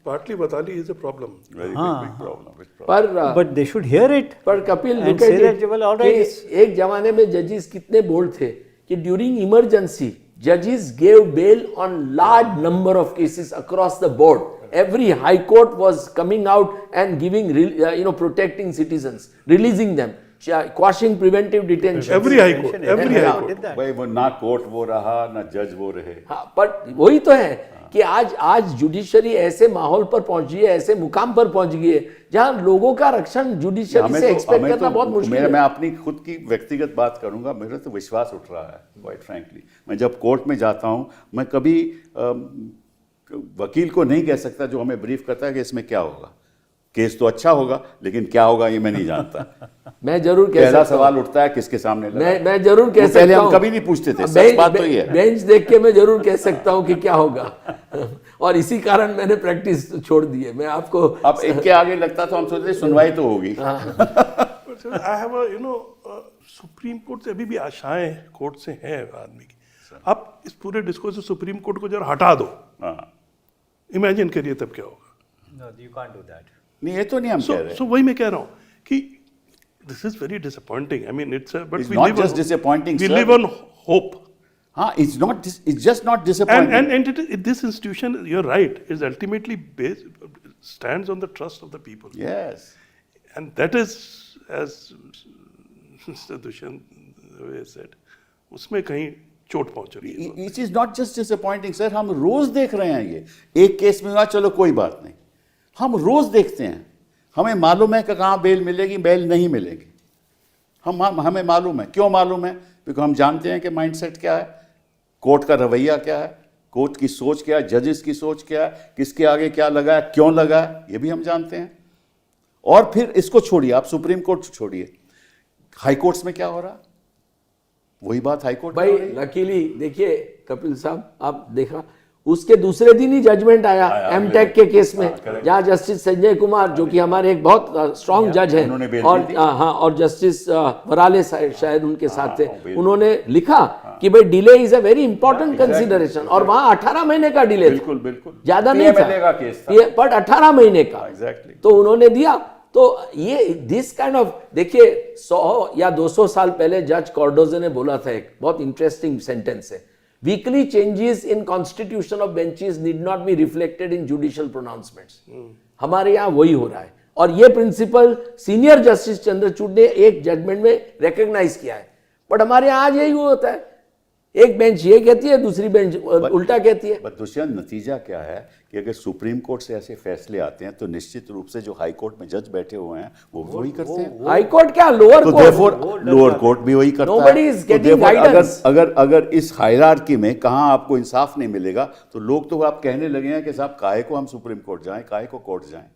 partly Vatali is a problem. Very big problem. Big problem. पर But they should hear it. पर Kapil And look at say that, it, well, all right, कि एक जमाने में जजेस कितने बोल्ड थे कि during emergency judges gave bail on large number of cases across the board. Every high court was coming out and giving, protecting citizens, releasing them, quashing preventive detention. Every high court, every high court. did that. भाई वो ना court वो रहा ना जज वो रहे. हाँ, पर वही तो है कि आज जुडिशरी ऐसे माहौल पर पहुंच गई है, ऐसे मुकाम पर पहुंच गई है जहां लोगों का रक्षण जुडिशरी से एक्सपेक्ट करना बहुत मुश्किल है. मैं अपनी खुद की व्यक्तिगत बात करूंगा, मेरा तो विश्वास उठ रहा है क्वाइट फ्रैंकली. मैं जब कोर्ट में जाता हूं, मैं कभी वकील को नहीं कह सकता जो हमें ब्रीफ करता है कि इसमें क्या होगा. केस तो अच्छा होगा लेकिन क्या होगा ये मैं नहीं जानता. मैं जरूर कह पहला सकता हूं, सवाल उठता है किसके सामने लड़ा. मैं जरूर कह वो सकता पहले हम हूं, कभी नहीं पूछते थे. सच बात तो ये है. बेंच देख के मैं जरूर कह सकता हूं कि क्या होगा. और इसी कारण मैंने प्रैक्टिस छोड़ दी है. मैं आपको अब इनके आगे लगता तो हम सोचते सुनवाई तो होगी. I have a, Supreme Court से अभी भी आशाएं कोर्ट से हैं आदमी की. आप इस पूरे डिस्कोर्स से सुप्रीम कोर्ट को जरा हटा दो, हाँ इमेजिन करिए तब क्या होगा। No, you can't do that. नहीं, ये तो नहीं हम कह रहे। सो वही मैं कह रहा हूँ कि this is very disappointing. I mean it's but It's not just disappointing, we sir. Live on hope. हाँ, it's just not disappointing. And this institution, you're right, is ultimately stands on the trust of the people. Yes. And that is, as Mr. Dushyant said, उसमें कहीं चोट पहुंच रही है। It is not just disappointing, sir. हम रोज देख रहे हैं ये। एक केस में हुआ, चलो कोई बात नहीं। हम रोज देखते हैं। हमें मालूम है कि कहाँ बेल मिलेगी, बेल नहीं मिलेगी। हमें मालूम है। क्यों मालूम है? क्योंकि हम जानते हैं कि माइंडसेट क्या है, कोर्ट का रवैया क्या है, कोर्ट की सोच क्या है, जजेस की सोच क्या है, किसके आगे क्या लगा है, क्यों लगा है, ये भी हम जानते हैं। और फिर इसको छोड़िए, आप सुप्रीम कोर्ट छोड़िए, हाई कोर्ट्स में क्या हो रहा है? वही बात हाई कोर्ट में भाई हो रही है। लकीली देखिए कपिल साहब, आप देखा उसके दूसरे दिन ही जजमेंट आया एमटेक के केस में, जहां जस्टिस संजय कुमार जो कि हमारे एक बहुत स्ट्रांग जज उन्होंने हैं बेल और दी थी। हाँ, और जस्टिस वराले शायद उनके साथ थे, उन्होंने लिखा कि भाई delay is a very important consideration, और वहां 18 महीने का डिले था, बिल्कुल बिल्कुल ज्यादा नहीं PMLA का केस था था। ये, बट 18 महीने का एग्जैक्टली। तो उन्होंने दिया। तो ये दिस काइंड ऑफ, देखिए 100 या 200 साल पहले जज कॉर्डोजे ने बोला था, एक बहुत इंटरेस्टिंग सेंटेंस है, weekly changes in constitution of benches need not be reflected in judicial pronouncements. हमारे यहाँ वही हो रहा है, और ये प्रिंसिपल सीनियर जस्टिस चंद्रचूड़ ने एक जजमेंट में रिकॉग्नाइज किया है, बट हमारे यहाँ आज यही होता है, एक बेंच ये कहती है, दूसरी बेंच उल्टा कहती है। बट दुष्यंत, नतीजा क्या है कि अगर सुप्रीम कोर्ट से ऐसे फैसले आते हैं तो निश्चित रूप से जो हाई कोर्ट में जज बैठे हुए हैं वो वही करते हैं। हाई कोर्ट क्या, लोअर तो कोर्ट, therefore लोअर कोर्ट भी वही करता Nobody है। is तो getting therefore guidance. अगर इस हायरार्की में कहाँ आपको इंसाफ नहीं मिलेगा तो लोग तो आप कहने लगे हैं कि साहब काहे को हम सुप्रीम कोर्ट जाएं, काहे को कोर्ट जाएं,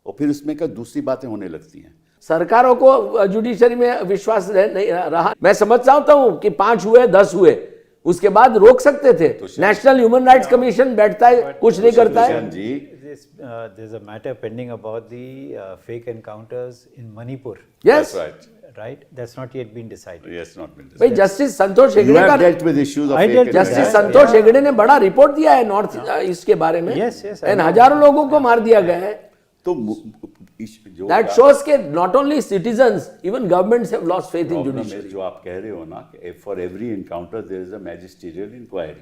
और फिर इसमें क्या दूसरी बातें होने लगती हैं। सरकारों को जुडिशरी में विश्वास नहीं रहा। मैं समझता हूं कि 5 हुए 10 हुए, उसके बाद रोक सकते थे। नेशनल ह्यूमन राइट्स कमीशन बैठता है, कुछ नहीं करता है। दुष्यंत जी, There's a matter pending about the fake encounters in Manipur, yes that's right. right? That's not yet been decided. Yes, not been भाई decided. Justice Santosh You Hegde have का, dealt with issues of I fake dealt with justice evidence. that. संतोष हेगड़े ने बड़ा report दिया है north east के बारे में, Yes, yes, I and know. हजारों लोगों को मार दिया गया है। तो जो दैट शोज के not only citizens, even governments have lost faith in problem है, जुडिशरी। जो आप कह रहे हो ना कि for every encounter there is a magisterial inquiry.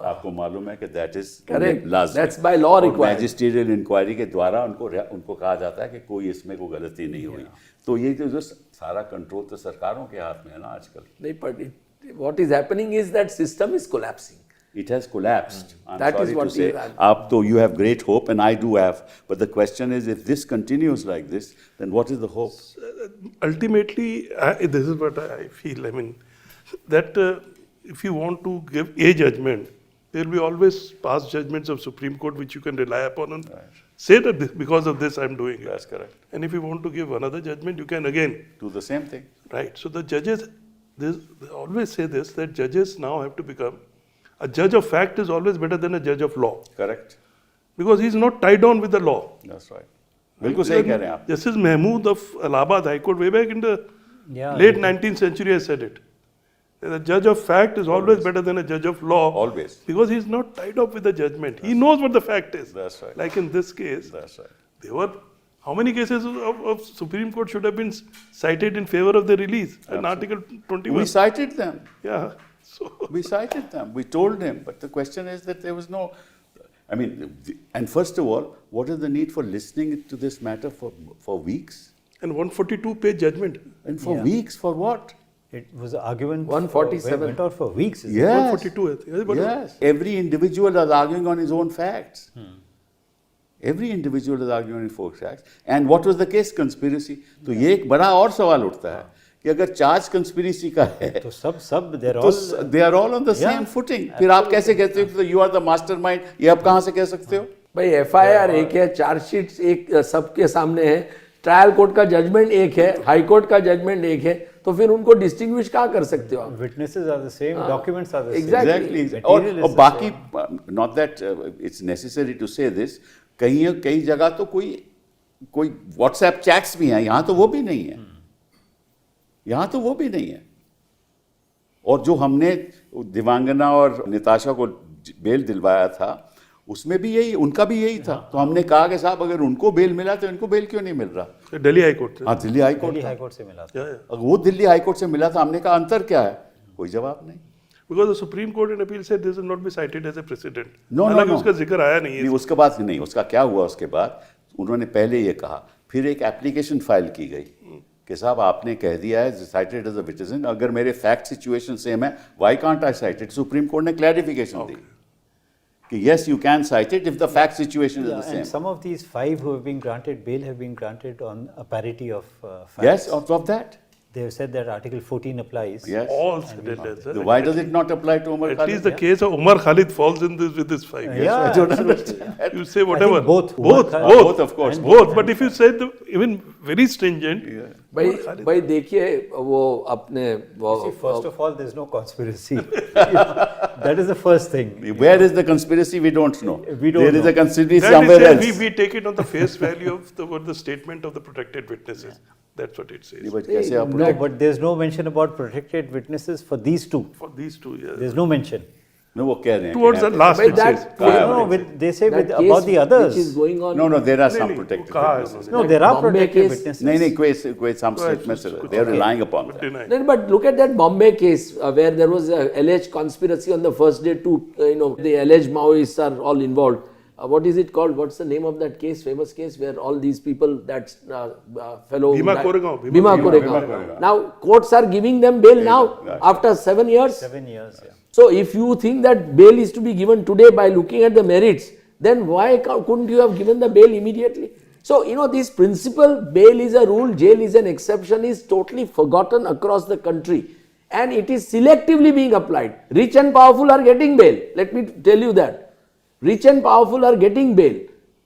आपको मालूम है कि that is Correct. That's by law required. Magisterial inquiry के द्वारा उनको कहा जाता है कि कोई इसमें कोई गलती नहीं हुई। तो ये जो सारा कंट्रोल तो सरकारों के हाथ में है ना आजकल। नहीं, but what is happening is that system is collapsing. It has collapsed. I'm That is sorry what to say. we have. आप तो you have great hope and I do have, but the question is if this continues like this, then what is the hope? Ultimately, this is what I feel. I mean, that if you want to give a judgment, there will be always past judgments of Supreme Court which you can rely upon and say that because of this I am doing it. That's correct. And if you want to give another judgment, you can again. Do the same thing. Right. So the judges, they always say this, that judges now have to become, a judge of fact is always better than a judge of law. Correct. Because he's not tied down with the law. That's right. बिल्कुल सही कह रहे हैं आप। Justice Mahmood of Allahabad High Court way back in the Yeah, late 19th century has said it. That a judge of fact is always better than a judge of law. Always. Because he's not tied up with the judgment. He knows what the fact is. That's right. Like in this case, That's right. they were, how many cases of Supreme Court should have been cited in favor of the release? In Article 21. We cited them. Yeah. So, We cited them. We told him. But the question is that there was no. I mean, and first of all, what is the need for listening to this matter for weeks? and 142-page judgment. And for Yeah. weeks, for what? It was an argument. 147. Went on for weeks. Isn't it? Yes. 142, I think. Yes. Every individual is arguing on his own facts. Every individual is arguing on his own facts. And what was the case? Conspiracy. तो ये एक बड़ा और सवाल उठता है कि अगर चार्ज कंस्पिरेसी का है तो सब they're तो all they are all on the same footing. फिर आप कैसे कहते हो यू आर द मास्टरमाइंड? ये आप कहाँ से कह सकते हो? भाई एफआईआर एक है, चार्जशीट एक सबके सामने है, ट्रायल कोर्ट का जजमेंट एक है, हाई कोर्ट का जजमेंट एक है, तो फिर उनको डिस्टिंग्विश कहाँ कर सकते हो आप? witnesses are the same, documents are the Exactly. same. Exactly. Material is और the बाकी same. Not that it's necessary to say this, कई जगह तो कोई व्हाट्सएप चैट्स भी हैं, यहाँ तो वो भी नहीं है। यहाँ तो वो भी नहीं है। और जो हमने दिवांगना और निताशा को बेल दिलवाया था उसमें भी यही, उनका भी यही था। तो हमने कहा कि साहब अगर उनको बेल मिला तो इनको बेल क्यों नहीं मिल रहा? दिल्ली हाई कोर्ट से। हाँ, दिल्ली हाई कोर्ट दिल्ली था। हाई कोर्ट से मिला था। अगर वो दिल्ली हाई कोर्ट से मिला था, हमने कहा अंतर क्या है? कोई जवाब नहीं। Because the Supreme Court in appeal said this will not be cited as a precedent. No, no, हालांकि no. उसका जिक्र आया नहीं नहीं, है। उसके बाद नहीं, उसका क्या हुआ उसके बाद, उन्होंने पहले ये कहा, फिर एक एप्लीकेशन फाइल की गई कि साहब आपने कह दिया है साइटेड एज अ विटिजन, अगर मेरे फैक्ट सिचुएशन सेम है, why can't I site it? Supreme court ने क्लैरिफिकेशन दी कि yes you can cite it if the fact situation is the And same. some of these 5 who have been granted bail have been granted on a parity of facts. Yes, of that. They have said that Article 14 applies. Yes. All said it as So why does it not apply to Umar At Khalid? least the case of Umar Khalid falls in this with this 5. Yeah, I don't absolutely. understand. You say whatever. both. Both. Umar Both. Both, of course. Both. But if you say the even very stringent, भाई देखिए वो अपने See, first of all, there's no conspiracy. That is the first thing. Where is the conspiracy? We don't know. We don't There is know. a conspiracy that somewhere is, else. we take it on the face value of the statement of the protected witnesses. That's what it says. But कैसे आप No, but there's no mention about protected witnesses for these two. For these two years. There's no mention. No, वो कह रहे हैं Towards the कि last But it that- says. No, they say that with, case about the others. which is going on. No, there are some नहीं, protected कहा है witnesses. No, That there are Bombay protected case- witnesses. नहीं, कोई some statements they are relying upon that. Deny. Then, but look at that Bombay case where there was a alleged conspiracy on the first day to, the alleged Maoists are all involved. What is it called? What's the name of that case? Famous case where all these people, that fellow Bhima died- Koregaon, Bhima Bhima Koregaon. Koregaon. Now courts are giving them bail now right. after 7 years. 7 years, yeah. So if you think that bail is to be given today by looking at the merits, then why couldn't you have given the bail immediately? So, this principle, bail is a rule, jail is an exception, is totally forgotten across the country. And it is selectively being applied. Rich and powerful are getting bail. Let me tell you that. Rich and powerful are getting bail.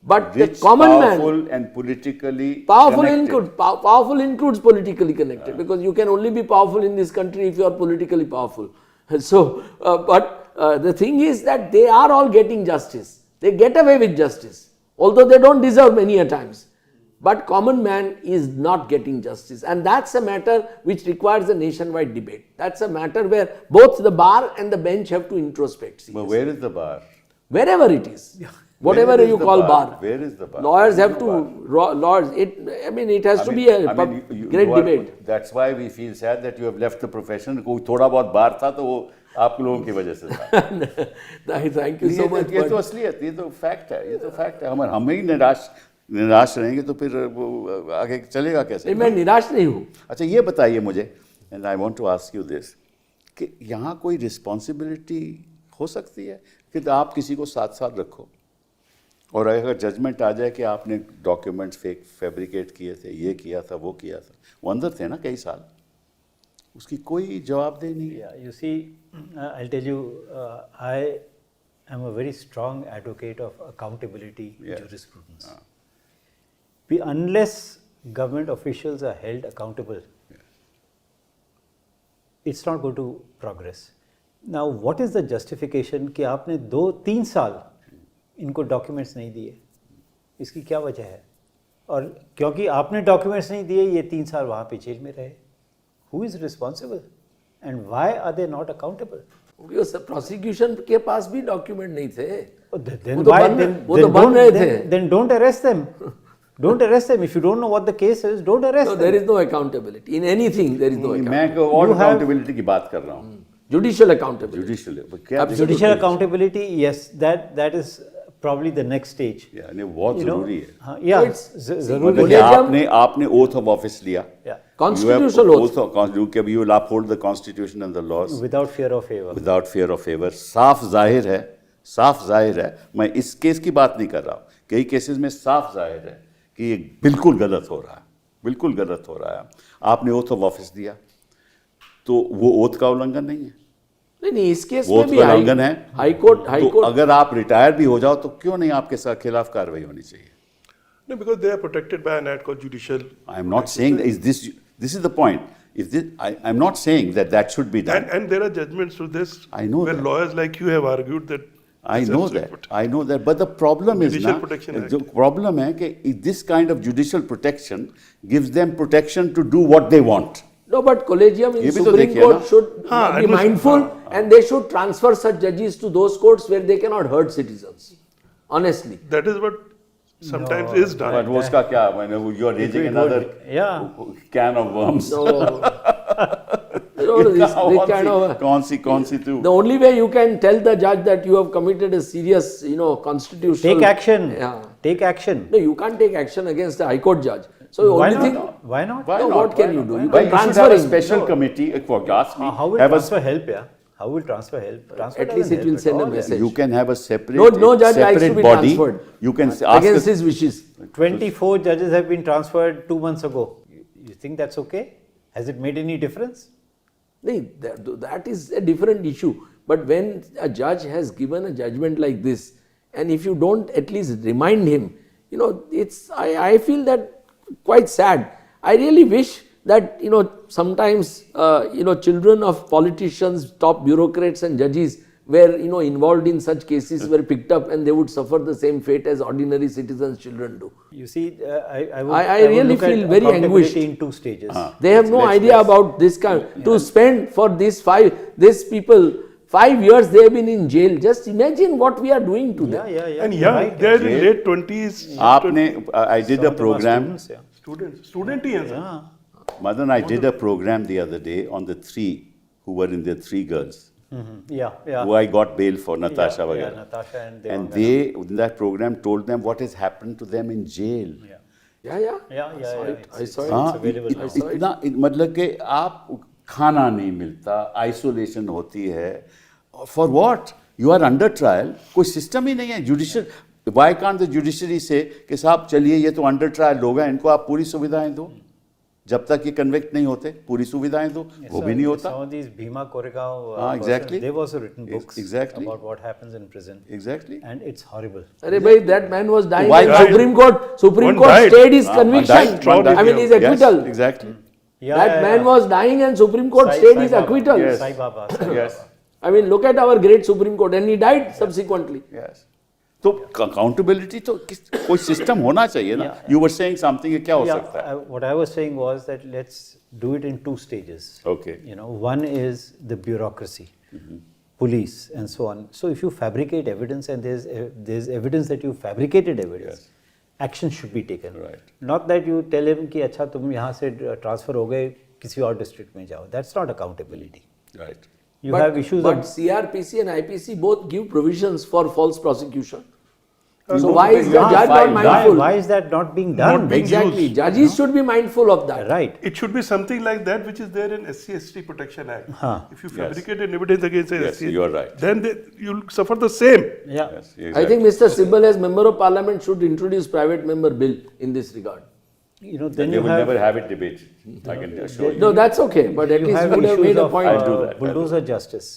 But Rich, the common powerful man, and politically powerful connected. powerful includes politically connected, because you can only be powerful in this country if you are politically powerful. So, but the thing is that they are all getting justice. They get away with justice, although they don't deserve many a times. But common man is not getting justice, and that's a matter which requires a nationwide debate. That's a matter where both the bar and the bench have to introspect. But where is the bar? Wherever it is, whatever Where is you the call bar? bar. Where is the bar? Lawyers There have is to, no lawyers, it has to be a great you are- debate. That's why we feel sad that you have left the profession. कोई थोड़ा बहुत बार था तो वो आप लोगों की वजह से था। Thank you so much. ये तो but- असलियत, ये तो फैक्ट है, ये तो फैक्ट है। हम ही निराश रहेंगे तो फिर वो आगे चलेगा कैसे? नहीं, मैं निराश नहीं हूँ। अच्छा ये बताइए मुझे, and I want to ask you this, कि यहाँ कोई रिस्पॉन्सिबिलिटी हो सकती है कि आप किसी को साथ साथ रखो और अगर जजमेंट आ जाए कि आपने डॉक्यूमेंट्स फैब्रिकेट किए थे, ये किया था, वो किया था, वो अंदर थे ना कई साल, उसकी कोई जवाबदेही नहीं है। Yeah, you see, I'll tell you, I am a very strong advocate of accountability jurisprudence. Unless government officials are held accountable, it's not going to progress. Now, what is the justification कि आपने 2-3 साल इनको documents नहीं दिए? इसकी क्या वजह है? और क्योंकि आपने डॉक्यूमेंट्स नहीं दिए, ये 3 साल वहाँ पे जेल में रहे. Who is responsible? And why are they not accountable? Prosecution के पास भी डॉक्यूमेंट नहीं थे। Then वो तो why? बन- वो तो बन रहे थे। Then don't arrest them. Don't arrest them. If you don't know what the case is, don't arrest So them. there is no accountability in anything. There is no मैं accountability. और You have- अकाउंटेबिलिटी की बात कर रहा हूँ, Judicial accountability. Judicial क्या Judicial accountability, yes, that is probably the next stage. यानी बहुत You know, जरूरी है। हाँ, yeah, It's- जरूरी मतलब कि Collegium- आपने oath of office लिया, Yeah, Constitutional oath. you will uphold the constitution and the laws without fear of favor. Without fear of favour. साफ जाहिर है, मैं इस केस की बात नहीं कर रहा हूँ, कई केसेस में साफ जाहिर है कि ये बिल्कुल गलत हो रहा है, आपने ओथ ऑफ ऑफिस दिया तो वो ओथ का उल्लंघन नहीं है, नहीं, इस केस वो में ओथ भी का उल्लंघन है। हाईकोर्ट अगर आप रिटायर भी हो जाओ तो क्यों नहीं आपके खिलाफ कार्रवाई होनी चाहिए? No, because they are protected by an act called judicial. I am not saying this is the point. I'm not saying that should be done. And there are judgments to this. I know where that. lawyers like you have argued that. I know that, but the problem is Judicial ना, Protection Act. जो problem है कि this kind of judicial protection gives them protection to do what they want. No, but collegium in ये भी तो Supreme देखिए Court ना। should हाँ, be mindful and they should transfer such judges to those courts where they cannot hurt citizens. Honestly. That is what sometimes is done. But वो उसका क्या मैंने you are raising another yeah. can of worms. No. This kind of. कौन सी तू? The only way you can tell the judge that you have committed a serious, constitutional. Take action. Yeah. Take action. No, you can't take action against the High Court judge. So the Why only not? thing. Why not? Why No, not? what can Why you not? do? Why You not? can You should transfer have a him. special No. committee. If you ask me, How will have a transfer help? Yeah. How will transfer help? Transfer At least doesn't it will help at send a all, yeah. message. You can have a separate, No judge likes to separate be body. transferred. You can ask Against the- his wishes. 24 judges have been transferred 2 months ago. You think that's okay? Has it made any difference? That is a different issue. But when a judge has given a judgment like this, and if you don't at least remind him, I feel that quite sad. I really wish that, sometimes, children of politicians, top bureaucrats and judges were, involved in such cases were picked up and they would suffer the same fate as ordinary citizens' children do. You see, I I would really look at feel very accountability anguished. in 2 stages. They have no idea about this kind. To spend for these people 5 years they have been in jail. Just imagine what we are doing to them. Yeah. And you're young, right, they are actually. in late 20s. I did Some a of them are program. students, yeah. Student ही हैं sir. Yeah. Madan, I did a program the other day on the 3 who were in their 3 girls. Yeah. Who I got bail for, Natasha Yeah, वगैरह. Natasha and And Devangana. they, in that program, told them what has happened to them in jail. Yeah. Yeah. I saw it. हाँ, available now. इतना मतलब कि आप खाना नहीं मिलता, isolation होती है. For what? You are under trial. कोई सिस्टम ही नहीं है. Judicial why can't the judiciary से कि साहब चलिए ये तो अंडर ट्रायल लोग हैं, इनको आप पूरी सुविधाएं दो. जब तक ये कन्विक्ट नहीं होते पूरी सुविधाएं दो. वो भी नहीं होता. Some of these Bhima Koregaon exactly. they've also written books Exactly. about what happens in prison. Exactly. And it's horrible. Arey bhai, that man was dying Why and died? Supreme One Court died. stayed his One conviction. died, one died. I mean his acquittal. Yes, exactly. That man was dying and Supreme Court stayed his acquittal. Yes. Sai Baba. Yes. I mean, look at our great Supreme Court, and he died subsequently. Yes. तो accountability तो कोई system होना चाहिए ना. You were saying something, क्या हो सकता है? What I was saying was that let's do it in 2 stages. Okay. One is the bureaucracy, police, and so on. So if you fabricate evidence and there's evidence that you fabricated evidence, action should be taken. Right. Not that you tell him कि अच्छा तुम यहाँ से transfer हो गए किसी और district में जाओ. That's not accountability. Right. You have issues but of CRPC and IPC both give provisions for false prosecution. So no, why is the yeah, judge fine. not mindful? why is that not being done? Not being Exactly. used. Judges should be mindful of that. Right. It should be something like that which is there in SC/ST Protection Act. Huh. If you fabricate an evidence against an Yes, SC, you are right. then you'll suffer the same. Yeah. Yes, I exactly. think Mr. Sibal as Member of Parliament should introduce private member bill in this regard. Then They you will have never have it debated. I can assure you. No, that's okay, but at you least have you would have issues made a of point. I'll do that. bulldozer justice,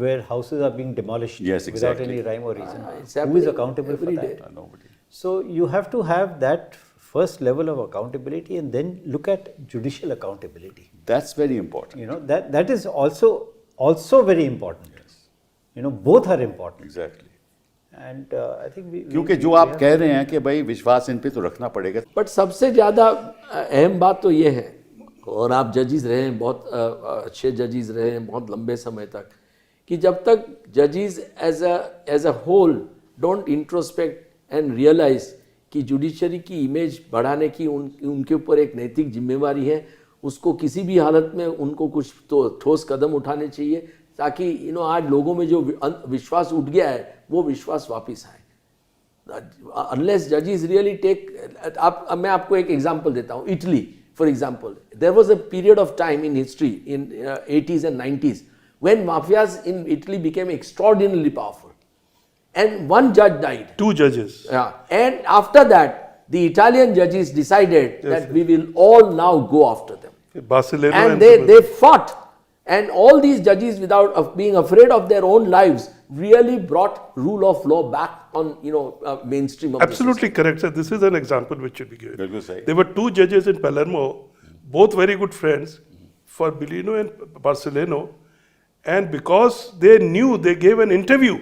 where houses are being demolished Yes, without exactly. any rhyme or reason. It's Who is happening accountable for every that? day. Nobody. So you have to have that first level of accountability, and then look at judicial accountability. That's very important. That is also very important. Both are important. Exactly. And I think क्योंकि जो आप कह रहे हैं कि भाई विश्वास इन पे तो रखना पड़ेगा. बट सबसे ज़्यादा अहम बात तो ये है, और आप जजेस रहे हैं, बहुत अच्छे जजेस रहे हैं बहुत लंबे समय तक, कि जब तक जजेस as a whole don't introspect and realise कि जुडिशरी की इमेज बढ़ाने की उनके ऊपर एक नैतिक जिम्मेवारी है, उसको किसी भी हालत में उनको कुछ तो ठोस कदम उठाने चाहिए, ताकि आज लोगों में जो विश्वास उठ गया है वो विश्वास वापस आए. अनलेस जजेस रियली टेक, मैं आपको एक एग्जांपल देता हूँ. Italy, for example, there was a period of time in history in 80s and 90s when mafias in Italy became extraordinarily powerful, and one judge died. 2 judges. Yeah. And after that, the Italian judges decided that we will all now go after them. Barcelona And they fought. And all these judges, without being afraid of their own lives, really brought rule of law back on mainstream of the Absolutely correct, sir. This is an example which should be given. बिल्कुल सही. There were 2 judges in Palermo, both very good friends, Forbellino and Barcelona, and because they knew, they gave an interview.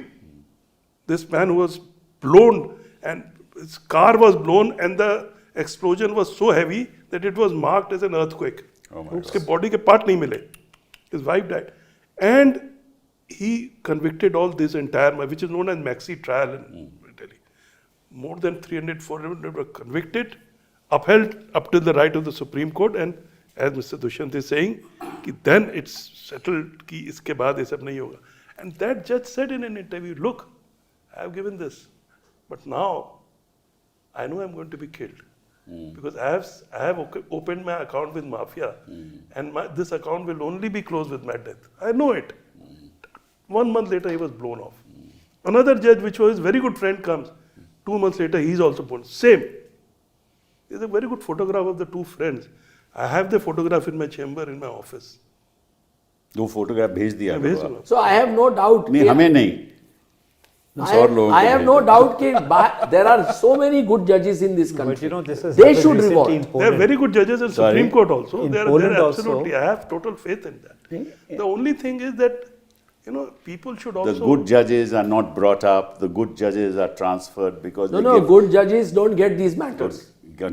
This man was blown, and his car was blown, and the explosion was so heavy that it was marked as an earthquake. Oh my उसके body के part नहीं मिले. His wife died, and he convicted all this entire, which is known as maxi trial in Italy. More than 300, 400 were convicted, upheld up to the right of the Supreme Court, and as Mr. Dushyant is saying, कि then it's settled कि इसके बाद ये सब नहीं होगा. And that judge said in an interview, look, I have given this, but now I know I'm going to be killed. Because I have opened my account with mafia, and this account will only be closed with my death. I know it. 1 month later, he was blown off. Another judge, which was his very good friend, comes. 2 months later, he's also blown. Same. There's a very good photograph of the two friends. I have the photograph in my chamber, in my office. वो photograph भेज दिया मैं भेज करो दूंगा. So I have no doubt. नहीं, हमें नहीं. और लोगों I को have भेज no दो. doubt that there are so many good judges in this country. But you know, this is they happened should recently reward. in There are Poland. very good judges in Sorry? Supreme Court also. In They're Poland also. absolutely. I have total faith in that. The only thing is that, people should also. The good judges are not brought up. The good judges are transferred because No, they no, give- good judges don't get these matters.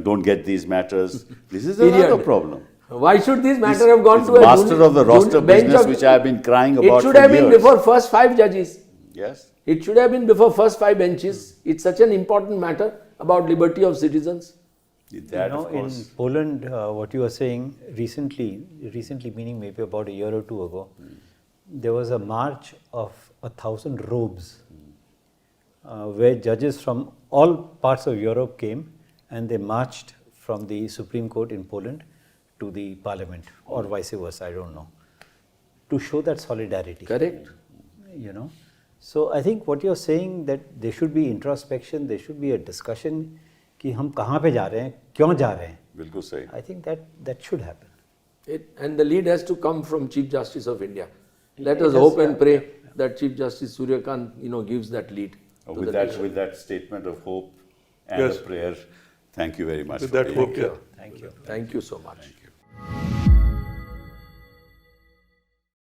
don't get these matters. This is Period. another problem. Why should this matter This have gone is to a master of the roster bench business, of- which I have been crying It about should for have been years. before first 5 judges. Yes. It should have been before first 5 benches. It's such an important matter about liberty of citizens. That, of In course. Poland, what you were saying recently meaning maybe about a year or two ago, there was a march of 1,000 robes where judges from all parts of Europe came and they marched from the Supreme Court in Poland to the parliament or vice versa, I don't know, to show that solidarity. Correct. So I think what you're saying that there should be introspection, there should be a discussion कि हम कहाँ पे जा रहे हैं, क्यों जा रहे हैं. बिल्कुल सही. I think that should happen. And the lead has to come from Chief Justice of India. Let It us does, hope and yeah, pray yeah. that Chief Justice Surya Kant, gives that lead. to With the that, nation. with that statement of hope and Yes. a prayer, thank you very much. With for that being hope, here. yeah. Thank you. Thank you so much. Thank you.